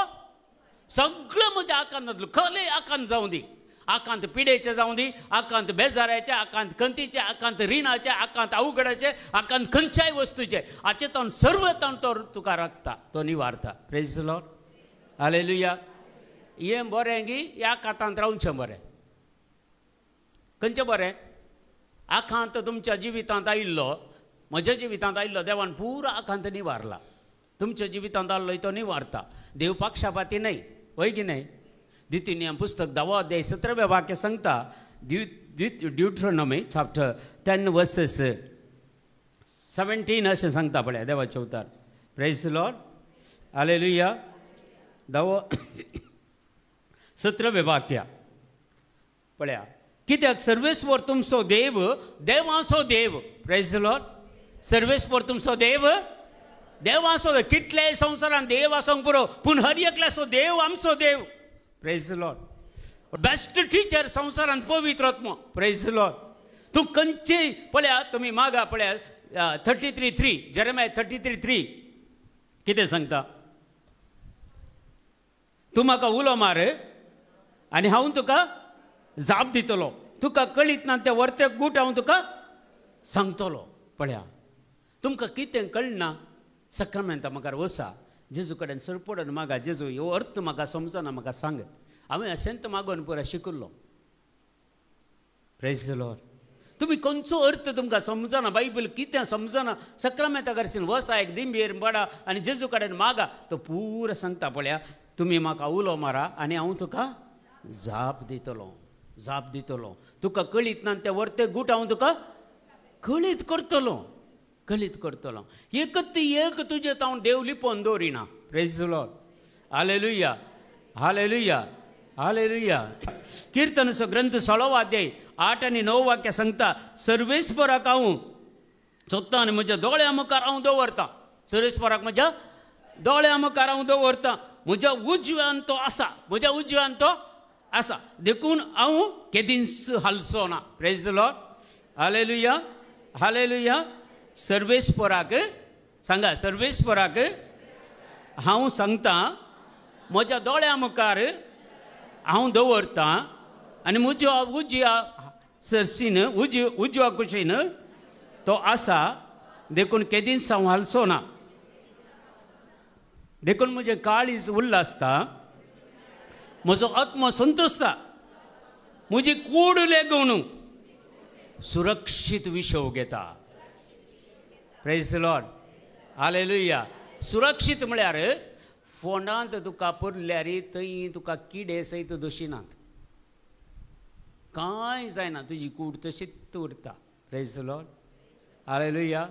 सगळं म्हज्या आकांतांतलो खले आकांत जावं दी आकांत पिडेचे जावं दी आकांत बेजाराचे आकांत कंतीचे आकांत रिणाचे आकांत अवघडाचे आकांत खंयच्याय वस्तूचे हाचे तावन सर्व तावन तो तुका राखता तो निवारता प्रेज द लॉर्ड हालेलुया हें बरें गी ह्या आकांतांत रावचें बरें खंयचें बरें आकांत तुमच्या जिवितांत आयिल्लो म्हज्या जिवितांत आयिल्लो देवान पुरो आकांत निवारला तुमच्या जिवितांत आयिल्लो तो निवारता देव पक्षपाती न्हय वय की न्हय द्वितीय पुस्तक 10 अध्याय 17 वाक्य सांगता ड्युट्रोनॉमी चॅप्टर 10 वर्सेस 17 अशें सांगता पळय देवाचे उतार प्रेज द लॉर्ड हालेलुया 17 वाक्य पळया कित्याक सर्वेस्वर तुमचो देव देवाचो देव प्रेज द लॉर्ड सर्वेस्वर तुमचो देव देवाचो कितलेय संवसारांत देव आसूंक पुरो पूण हर एकल्याचो देव आमचो देव praise the lord best teacher संवसारांत पवित्र आत्मो प्रेज द लॉर्ड तूं खंयचेय पळया तुमी मागा पळया 33:3 जेरेमाय 33:3 कितें सांगता तूं म्हाका उलो मार आनी हांव तुका जाप दितलो तुका कळीत ना ते वर्ते गूट हांव तुका सांगतलो पळया तुमकां कितें कळना सक्रामेंता म्हाका वसा जेजू कडेन सरपडून मागा जेजू ह्यो अर्थ म्हाका समजना म्हाका सांग हांवें अशेंत मागोवन पुरो शिकलो प्रेज द लॉर्ड तुमी खंयचो अर्थ तुमकां समजना बायबल कितें समजना सक्रामेंता कडच्यान वसा एक दिंबेर पडा आनी जेजू कडेन मागा तो पुरो सांगता पळया तुमी म्हाका उलो मारा आनी हांव तुका जाप दितलो तुका कळीत ना ते वर्ते गूट हांव तुका कळीत करतलो एकच एक तुजे तावन देव लिपोवन दवरिना praise the lord hallelujah hallelujah hallelujah कीर्तनाचो ग्रंथ 16 अध्याय 8 आनी 9 वाक्य सांगता सर्वेस्पराक हांव सोदतां आनी म्हज्या दोळ्या मुखार हांव दवरतां सर्वेस्पराक म्हज्या दोळ्या मुखार हांव दवरतां म्हज्या उजव्यान तो आसा देखून हांव केदींच हालचो ना praise the lord hallelujah hallelujah सर्वेस्पराक सांगा सर्वेस्पराक हांव सांगतां म्हज्या दोळ्या मुखार हांव दवरतां आनी म्हज्या उजव्या सरसीन उजव्या कुशीन तो आसा देखून केदींच हांव हालचो ना देखून म्हजें काळीज उल्लासता म्हजो आत्मो संतोसता म्हजी कूड लेगून सुरक्षीत विशव घेता प्रेज द लॉर्ड हालेलुया सुरक्षीत म्हळ्यार फोंडांत तुका पडल्यार थंय तुका किडे सयत दोशिनात कांय जायना तुजी कूड तशीच उरता प्रेज द लॉर्ड हालेलुया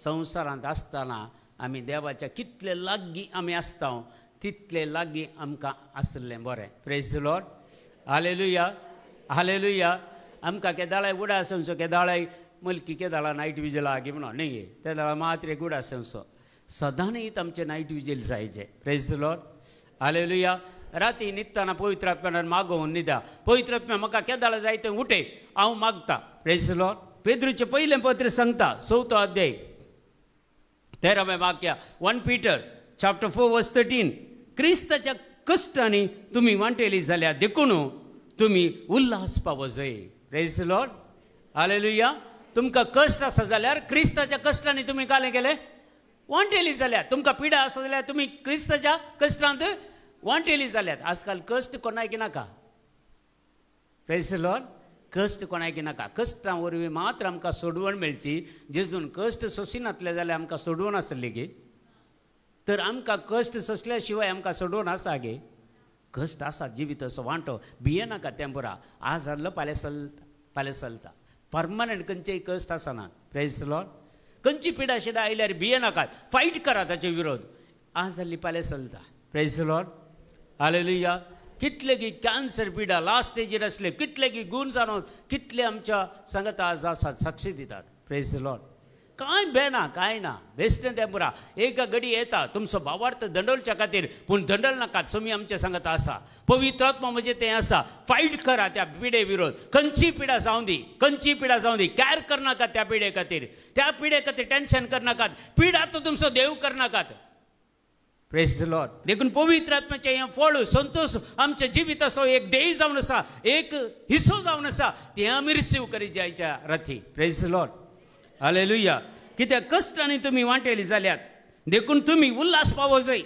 संवसारांत आसतना आमी देवाच्या कितले लागीं आमी आसता तितले लागीं आमकां आसलें बरें praise the lord hallelujah hallelujah आमकां केदाळाय उडासनसो केदाळाय मलकी केदाळा नायट विजल आगी म्हणून न्ही तेदाळा मात्रे उडासनसो सदांच आमचे नायट विजल जायचे प्रेज द लॉर्ड हालेलुया राती न्हिदतना पवित्र आत्म्यान मागोवन न्हिदा पवित्र आत्म्या म्हाका केदाळा जाय तें उठे हांव मागता प्रेज द लॉर्ड पेद्रूचें पयलें पत्र सांगता 4 अध्याय 13 वाक्य 1 Peter chapter 4 verse 13 क्रिस्ताच्या कश्टांनी तुम्ही वांटेली जाल्यार देखून तुम्ही उल्हास पावो जाय. Praise the lord. हालेलुया. तुमकां कश्ट आसा जाल्यार क्रिस्ताच्या कश्टांनी तुम्ही कालें केलें वांटेली जाल्यार. तुमकां पिडा आसा जाल्यार तुम्ही क्रिस्ताच्या कश्टांत वांटेली जाल्यात. आजकाल कश्ट कोणाक नाका. Praise the Lord. कश्ट कोणाक नाका. कश्टां वरवीं मात्र आमकां सोडवण मेळची. जेजून कश्ट सोंसिनातले जाल्यार आमकां सोडवण आसली गे. तर आमकां कश्ट सोंसल्या शिवाय आमकां सोडवण आसा गे. कश्ट आसा. जिवीत असो वांटो भिये नाका. तें बरा आज जाल्लो फाल्यां चलता. परमनंट खंयचेय कश्ट आसना. Praise the Lord. खंयची पिडा शिडा आयल्यार भिये नाकात. फायट करा ताचे विरोध. आज जाल्ली फाल्यां चलता. Praise the lord. हालेलुया. कितले की कॅन्सर पिडा लास्ट स्टेजीर असले, कितले की गुण जाणून कितले आमच्या सांगता आज आसात साक्षी दितात. Praise the Lord. कांय बेना कांय ना. बेश्टें तें पुरा. एक घडी येता तुमचो भावार्थ दंडोलच्या खातीर पूण दंडल नाकात. समी आमचे सांगता आसा. पवित्र आत्मा म्हणजे तें आसा. फायट करा त्या पिडे विरोध. खंयची पिडा जावं दी. खंयची पिडा जावं दी. कॅर करनाकात त्या पिडे खातीर. त्या पिडे खातीर टेन्शन करनाकात. पिडा तो तुमचो देव करनाकात. Praise the lord. देखून पवित्र आत्म्याचे हे फळ संतोष आमच्या जिविताचो एक देय जावन आसा. एक हिस्सो जावन आसा. ते आमी रिसीव करीत जायच्या राती. Praise the lord. हालेलुया. कित्याक कश्टांनी तुम्ही वांटेली जाल्यात देखून तुम्ही उल्हास पावो जाय.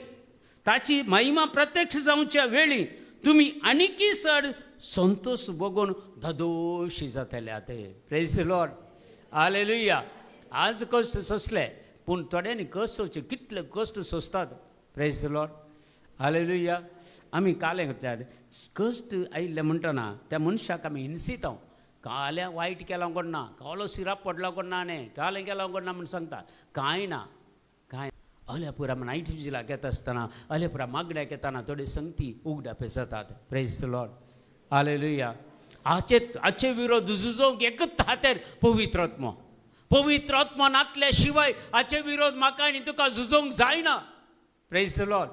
ताची महिमा प्रत्यक्ष जावच्या वेळी तुम्ही आनीकी चड संतोष भोगून धदोशी जातल्यात. Praise the lord. हालेलुया. आज कश्ट सोंसले पूण थोड्यांनी कश्ट सोंसचे. कितले कश्ट सोंसतात. Praise the lord. हालेलुया. आमी काले करतात. कश्ट आयिल्ले म्हणटना त्या मनशाक आमी हिंसिता. काल्या वायट केला कोण ना. कालो सिराप पडला कोण ना. न्ही कालें केला कोण ना म्हण सांगता. कांय ना. कांय अल्यापुरा नायट विजिलाक येता आसतना अल्यापुरा मागण्याक येताना थोडी संगती उगडापे जातात. Praise the lord. हालेलुया. हाचे विरोध झुजोवंक एकच हातेर पवित्र आत्मा. पवित्र आत्मा नातल्या शिवाय हाचे विरोध म्हाका आनी तुका झुजोवंक जायना. Praise the lord.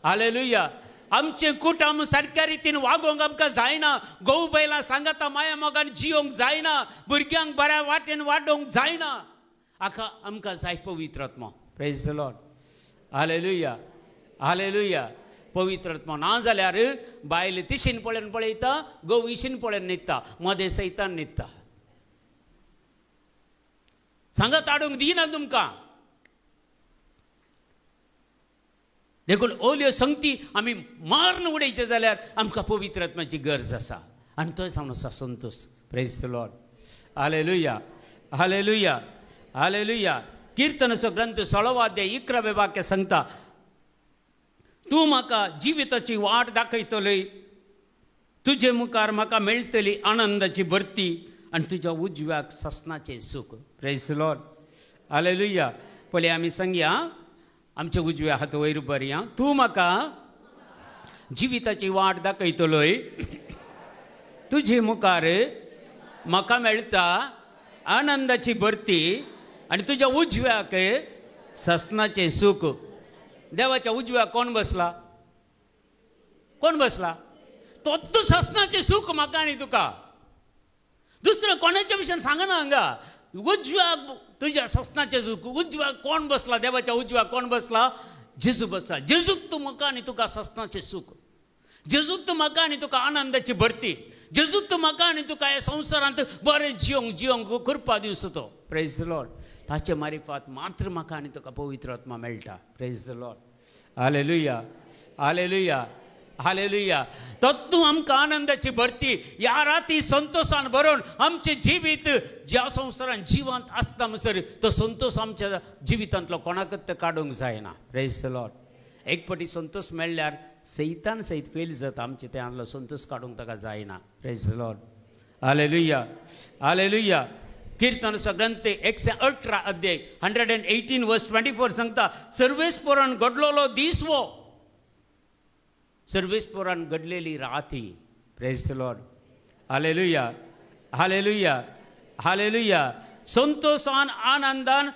हालेलुया. आमचे कुटुंब सारक्या रितीन वागोवंक आमकां जायना. घोव बैलां सांगता माया मोगान जियोंक जायना. भुरग्यांक बऱ्या वाटेन वाडोवंक जायना. आमकां जाय पवित्र आत्मा. Praise the lord. Hallelujah. Hallelujah. पवित्र आत्मा ना जाल्यार बायल तिशीन पळोवन पळयता. घोव इशीन पळोवन न्हिदता. मदें सैतान न्हिदता. सांगत हाडूंक दिना तुमकां. देखून ओल्यो संगती आमी मारून उडयचे जाल्यार आमकां पवित्र आत्म्याची गरज आसा. आनी थंय सावन आसा संतोष. Praise the lord. Hallelujah. Hallelujah. Hallelujah. कीर्तनाचो ग्रंथ 16 अध्याय 11 वाक्य सांगता. तूं म्हाका जिविताची वाट दाखयतली. तुजे मुखार म्हाका मेळटली आनंदाची भरती आनी तुज्या उजव्याक ससनाचें सूख. Praise the lord. हालेलुया. पयलीं आमी सांगया आमचे उजवे हात वयर बरया. तूं म्हाका जिविताची वाट दाखयतलोय. तुजे मुखार म्हाका मेळटा आनंदाची भरती आनी तुज्या उजव्याक ससनाचें सूख. देवाच्या उजव्याक कोण बसला. कोण बसला. तोच ससनाचें सूख म्हाका आनी तुका. दुसरं कोणाच्या विशयान सांगना हांगा. उजव्याक तुझ्या ससनाचे सूख. उजव्याक कोण बसला. देवाच्या उजव्याक कोण बसला. जेजू बसला. जेजूक तूं म्हाका आनी तुका ससनाचें सूख. जेजूक तूं म्हाका आनी तुका आनंदाची भरती. जेजूक तूं म्हाका आनी तुका ह्या संवसारांत बरें जियोंक कृपा दिवचो तो. Praise the lord. ताचे मारिफात मात्र म्हाका आनी तुका पवित्र आत्मा मेळटा. Praise the lord. Hallelujah. Hallelujah. Hallelujah. तत्तू आमकां आनंदाची भरती. ह्या राती संतोषान भरून आमचे जिवीत ज्या संवसारान जिवंत आसता म्हणसर तो संतोष आमच्या जिवितांतलो कोणाकच काडूंक जायना. Praise the Lord. एक फावटी संतोष मेळ्ळ्यार सैतान सहित फेल जाता. आमचे ते आसलो संतोष काडूंक ताका जायना. Praise the lord. Hallelujah. Hallelujah. कीर्तनाचो ग्रंथ 118 अध्याय 118 वर्स 24 सांगता. सर्वेस्परान घडलोलो दीस वो. सर्वेस्परान घडलेली राती. Praise the lord. Hallelujah. Hallelujah. Hallelujah. संतोषान आनंदान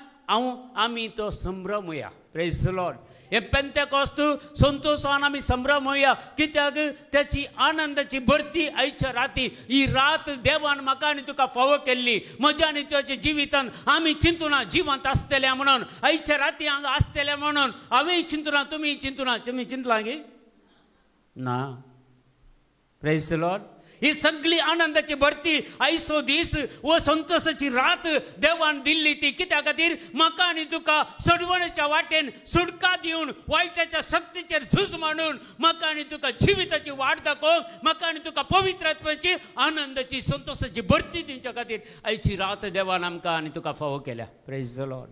आमी तो संभ्रमुया. Praise the Lord. हे पेंतेकोस्त संतोषान आमी संभ्रमुया. कित्याक त्याची आनंदाची भरती आयच्या राती. ही रात देवान म्हाका आनी तुका फावो केल्ली. म्हज्या आनी तुज्या जिवितान आमी चिंतुना जिवंत आसतले म्हणून. आयच्या राती हांगा आसतले म्हणून हांवें चिंतुना. तुमी चिंतुना. तुमी चिंतला गे. ना. Praise the Lord. ही सगळी आनंदाची भरती आयसो दीस व संतोषाची रात देवान दिल्ली ती कित्या खातीर म्हाका आनी तुका सडवण्याच्या वाटेन सुटका दिवन वायटाच्या शक्तीचेर झूज मांडून म्हाका आनी तुका जिविताची वाट दाखोवंक म्हाका आनी तुका पवित्रत्वाची आनंदाची संतोषाची भरती दिवच्या खातीर आयची रात देवान आमकां आनी तुका फावो केल्या. Praise the lord.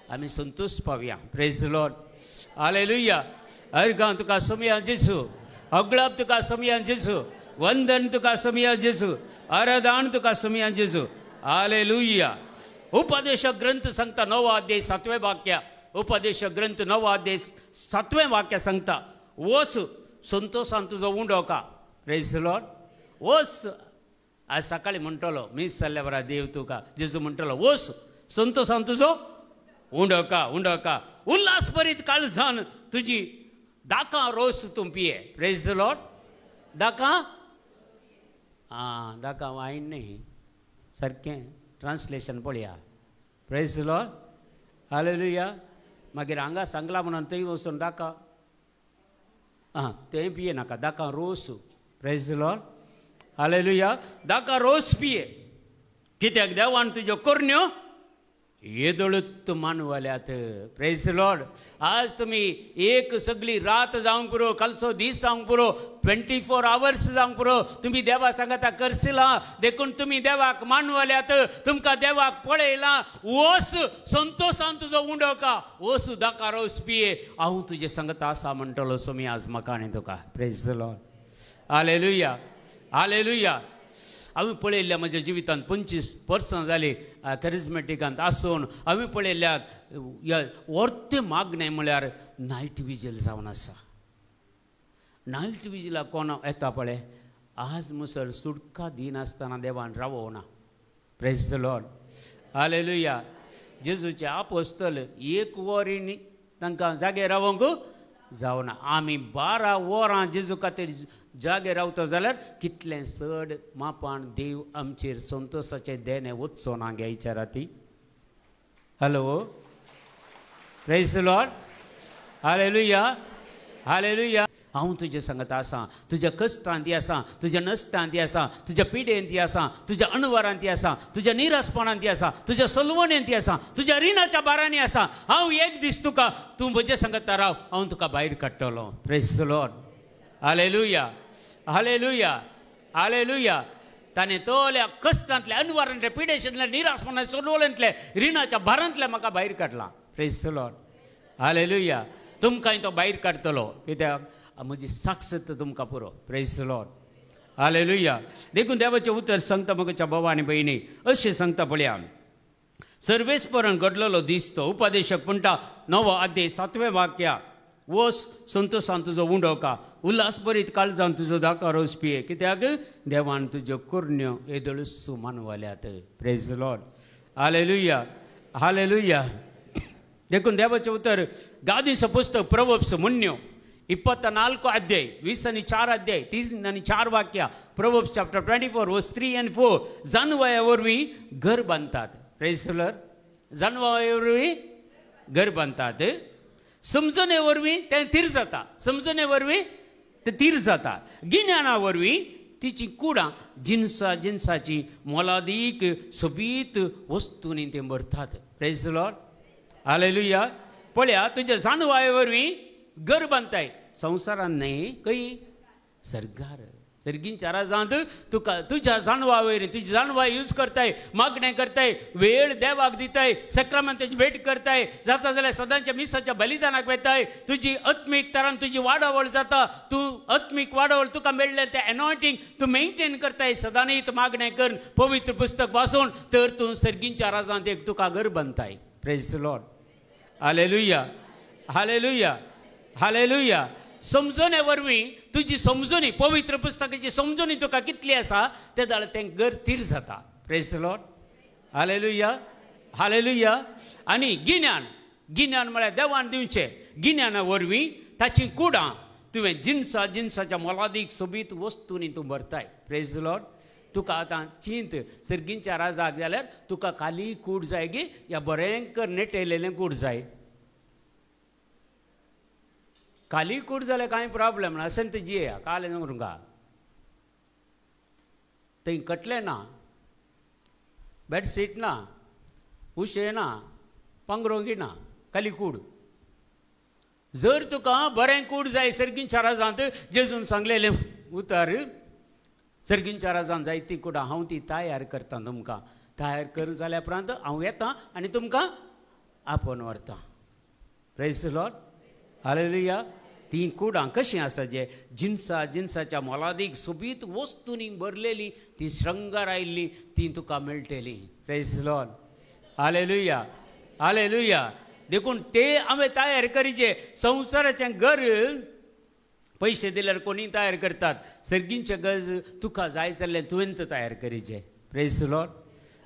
आमी संतोष पावया. Praise the lord. हालेलुया. अर्गां तुका सोमया जेसू. अगळाप तुका सोमया जेसू. वंदन तुका सोमया जेसू. आराधन तुका सोमया जेसू. हालेलुया. उपदेश ग्रंथ सांगता 9 अध्याय 7वें वाक्य. उपदेश ग्रंथ 9 अध्याय 7वें वाक्य सांगता वस संतोषान तुजो उंडो का. Praise the Lord. वस आज सकाळी म्हणटलो मिस जाल्ल्या बरा देव तुका जेजू म्हणटलो वस संतोषान तुजो उंडो का उल्हास भरीत काळजान तुजी दाका रोस तूं पिये. Praise the lord. दाका दाका वायन न्ही सारकें ट्रान्सलेशन पळया. Praise the lord. हालेलुया. मागीर हांगा सांगला म्हणून थंय वचून दाका तें पिये नाका दाका रोस. Praise the lord. हालेलुया. दाका रोस पिये कित्याक देवान तुज्यो करण्यो येदळूत मानवल्यात. Praise the lord. आज तुम्ही एक सगळी रात जावंक पुरो कालचो दीस जावंक पुरो 24 आवर्स जावंक पुरो तुम्ही देवा सांगाता करसिला देखून तुम्ही देवाक मानवल्यात. तुमकां देवाक पळयला. वस संतोषान तुजो उंडो का. वस दाका रोस पिये हांव तुजे सांगता आसा म्हणटलो सोमी आज म्हाका आनी तुका. Praise the lord. Hallelujah. Hallelujah. हांवें पळयल्ल्या म्हज्या जिवितांत 25 वर्सां जालीं कॅरिझमॅटिकांत आसून हांवें पळयल्यात व्हरते मागणें म्हळ्यार नायट विजील जावन आसा. नायट विजिलाक कोण येता पळय आज मुसर सुटका दिनासतना देवान रावोना. Praise the lord. हालेलुया. जेजूचे आपोस्तल 1 वरी तांकां जागे रावंक जावना. आमी 12 वरां जेजू खातीर जागे रावता जाल्यार कितलें चड मापान देव आमचेर संतोषाचें देणें वचचो ना गे विचारा ती. Hello. Praise the lord. Hallelujah. Hallelujah. हांव तुजे सांगता आसा तुज्या कश्टांत आसा तुज्या नश्टांत आसा तुज्या पिडेंत आसा तुज्या अणवरांत आसा तुज्या निरासपणांत आसा तुज्या सलवणेंत आसा तुज्या रिणाच्या बारांनी आसा. हांव एक दीस तुका तूं म्हजे सांगता राव हांव तुका भायर काडटलो. Praise the lord. Hallelujah. Hallelujah. Hallelujah. ताणें तोल्या कश्टांतल्या अनवरांतल्या पिडेशांतल्या निरासपणांतल्या सलवणेंतल्या रिणाच्या भारांतल्या म्हाका भायर काडला. Praise the lord. हालेलुया. तुमकांय तो भायर काडटलो कित्याक म्हजी साक्षत तुमकां पुरो. Praise the lord. हालेलुया. देखून देवाचें उतर सांगता म्हज्या भावा आनी भयणी अशें सांगता पळया. सर्वेस्परान घडलेलो दीस तो उपदेशक म्हणटा 9 अध्याय 7वें वाक्य. वस संतोषान तुजो उंडो का उल्हास भरीत काळजान तुजो दाका रोस पिये कित्याक देवान तुज्यो कुर्ण्यो येदळसू मानवल्यात. Praise the lord. Hallelujah. Hallelujah. देखून देवाचें उतर गादीचो पुस्तक प्रवोप्स म्हणण्यो 24 अध्याय 20 आनी 4 अध्याय 3 आनी 4 वाक्या. प्रवोप्स चॅप्टर 24 वर्स 3 and 4. जानवया वरवीं घर बांदतात. Praise the Lord. जानवया वरवीं घर बांदतात. समजणे वरवीं तें तीर जाता. समजणे वरवीं तें तीर जाता. गिन्याना वरवीं तिची कुडां जिन्साची मोलादीक सोबीत वस्तूंनी तें भरतात. Praise the lord. हालेलुया. पळया तुज्या जानवया वरवीं घर बांदताय संवसारान न्हय खंय सर्गार. सर्गींच्या राजांत तुका तुज्या जानवा वयर तुजी जानवा यूज करताय मागणें करताय वेळ देवाक दिताय सक्रामेंताची भेट करताय जाता जाल्यार सदांच्या मिसाच्या बलिदानाक वेताय. तुजी आत्मीक तरान तुजी वाडवळ जाता. तूं आत्मीक वाडवळ तुका मेळ्ळें तें एनॉयंटींग तूं मेंटेन करताय. सदांनीच मागणें कर पवित्र पुस्तक वाचून तर तूं सर्गींच्या राजांत एक तुका घर बांदताय. Praise the lord. Hallelujah. Hallelujah. Hallelujah. समजणे वरवीं तुजी समजुनी पवित्र पुस्तकाची समजुनी तुका कितली आसा तें जाल्यार तें घर तीर जाता. Praise the lord. Hallelujah. Hallelujah. आनी गिन्यान म्हळ्यार देवान दिवचें. गिन्याना वरवीं ताची कुडां तुवें जिन्साच्या मोलादीक सोबीत वस्तूंनी तूं भरताय. Praise the lord. तुका आतां चिंत सर्गींच्या राजाक जाल्यार तुका खाली कूड जाय गे या बरेंकर नेटयलेलें कूड जाय. खाली कूड जाल्यार कांय प्रॉब्लेम ना संत जिया काले नंगा थंय कटले ना बेडशीट ना उशे ना पंगरोगी ना खाली कूड जर तुका बरें कूड जाय सर्गीन चाराजांत जेजून सांगलेलें उतर सर्गीन चाराजांत जाय ती कुडां हांव ती तयार करता तुमकां तयार कर जाल्या उपरांत हांव येता आनी तुमकां आपोवन व्हरता प्रेज द लॉर्ड हालेलुया ती कुडां कशीं आसा जे जिन्साच्या मोलादीक सोबीत वस्तूंनी भरलेली ती श्रंगार आयिल्ली ती तुका मेळटली praise the lord hallelujah hallelujah देखून ते आमी तयार करीचे संवसाराचें घर पयशे दिल्यार कोणी तयार करतात सर्गींचे गज तुका जाय जाल्लें तुवें तयार करीचे प्रेज द लॉर्ड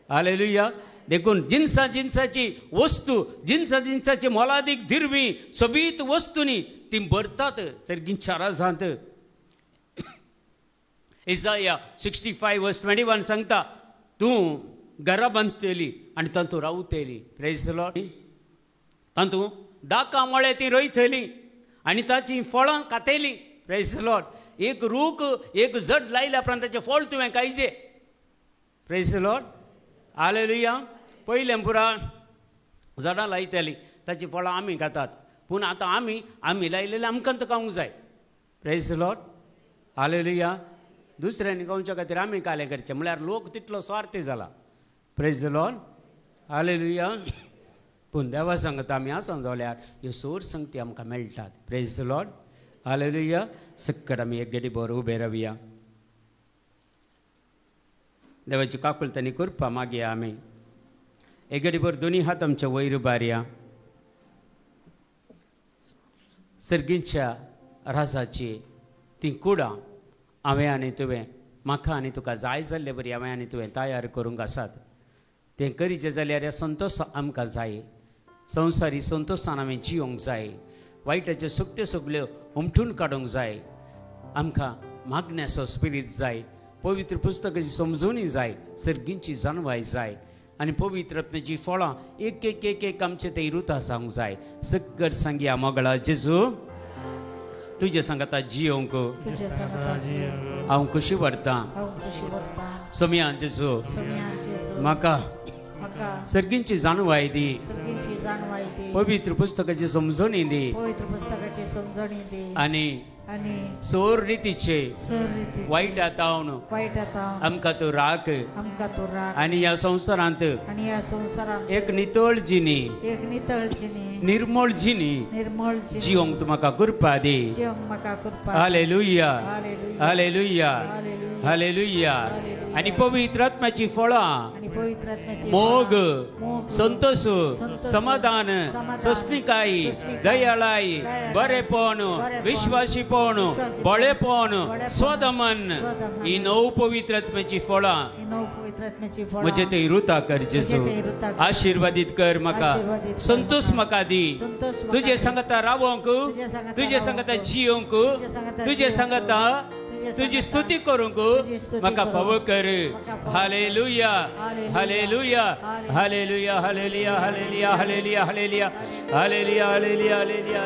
हालेलुया देखून जिन्साची वस्तू जिन्साची मोलादीक दिरवी सोबीत वस्तूंनी ती भरतात सर्गींच्या राजांत इसाया 65:21 सांगता तूं घरां बांदतली आनी तातूंत रावतली प्रेज द लॉर्ड तातूंत दाकां मळे ती रोयतली आनी ताची फळां खातली प्रेज द लॉर्ड एक रूख एक जड लायल्या उपरांत ताचें फळ तुवें खायचें प्रेज द लॉर्ड हालेलुया पयलें पुरा झाडां लायतलीं ताची फळां आमी खातात पूण आतां आमी लायलेलें आमकां खावंक जाय प्रेज द लॉर्ड हालेलुया दुसऱ्यांनी खावच्या खातीर आमी कालें करचें म्हळ्यार लोक तितलो स्वार्थी जाला प्रेज द लॉर्ड हालेलुया पूण देवा सांगता आमी आसा जाल्यार ह्यो सोर संगती आमकां मेळटात प्रेज द लॉर्ड हालेलुया सक्कड आमी एक घडी भर उबे रावया देवाची काकुळटांनी करपा मागया आमी एक घडी भर दोनी हात आमच्या वयर उबारया सर्गींच्या राजाची ती कुडां हांवें आनी तुवें म्हाका आनी तुका जाय जाल्ले बरी हांवें आनी तुवें तयार करूंक आसात तें करीचें जाल्यार ह्या संतोश आमकां जाय संवसारी संतोशान आमी जियोंक जाय वायटाच्यो सत्यो सगल्यो उमटून काडूंक जाय आमकां मागण्याचो स्पिरीट जाय पवित्र पुस्तकाची समजुनी जाय सर्गींची जाणवाय जाय आनी पवित्र आत्म्याची फळां एक एक एक एक आमचे ते रुतां सांगूंक जाय सगळ्यात सांगया मोगळा जेजू तुजे सांगता जियोंक हांव कशी व्हरतां सोम्या जेजू म्हाका सर्गींची जाणवाय दी पवित्र पुस्तकाची समजणी दी आनी सोर रितीचे वायट आतावन आमकां तूं राख आनी ह्या संवसारांत एक नितळ जिणी निर्मळ जिणी जियोंक तूं म्हाका कृपा दी हालेलुया हालेलुया हालेलुया आनी पवित्र आत्म्याची फळां मोग संतोष समाधान सस्तिकाई दयाळाई बरेपण विश्वासीपण बळेपण स्वदमन ही नऊ पवित्र आत्म्याची फळां म्हजे ते रुता कर जेजू आशिर्वादीत कर म्हाका संतोष म्हाका दी तुजे सांगता रावोंक तुजे सांगता जियोंक तुजे सांगता तुजी स्तुती करूंक म्हाका फावो कर hallelujah hallelujah hallelujah hallelujah hallelujah hallelujah hallelujah hallelujah hallelujah hallelujah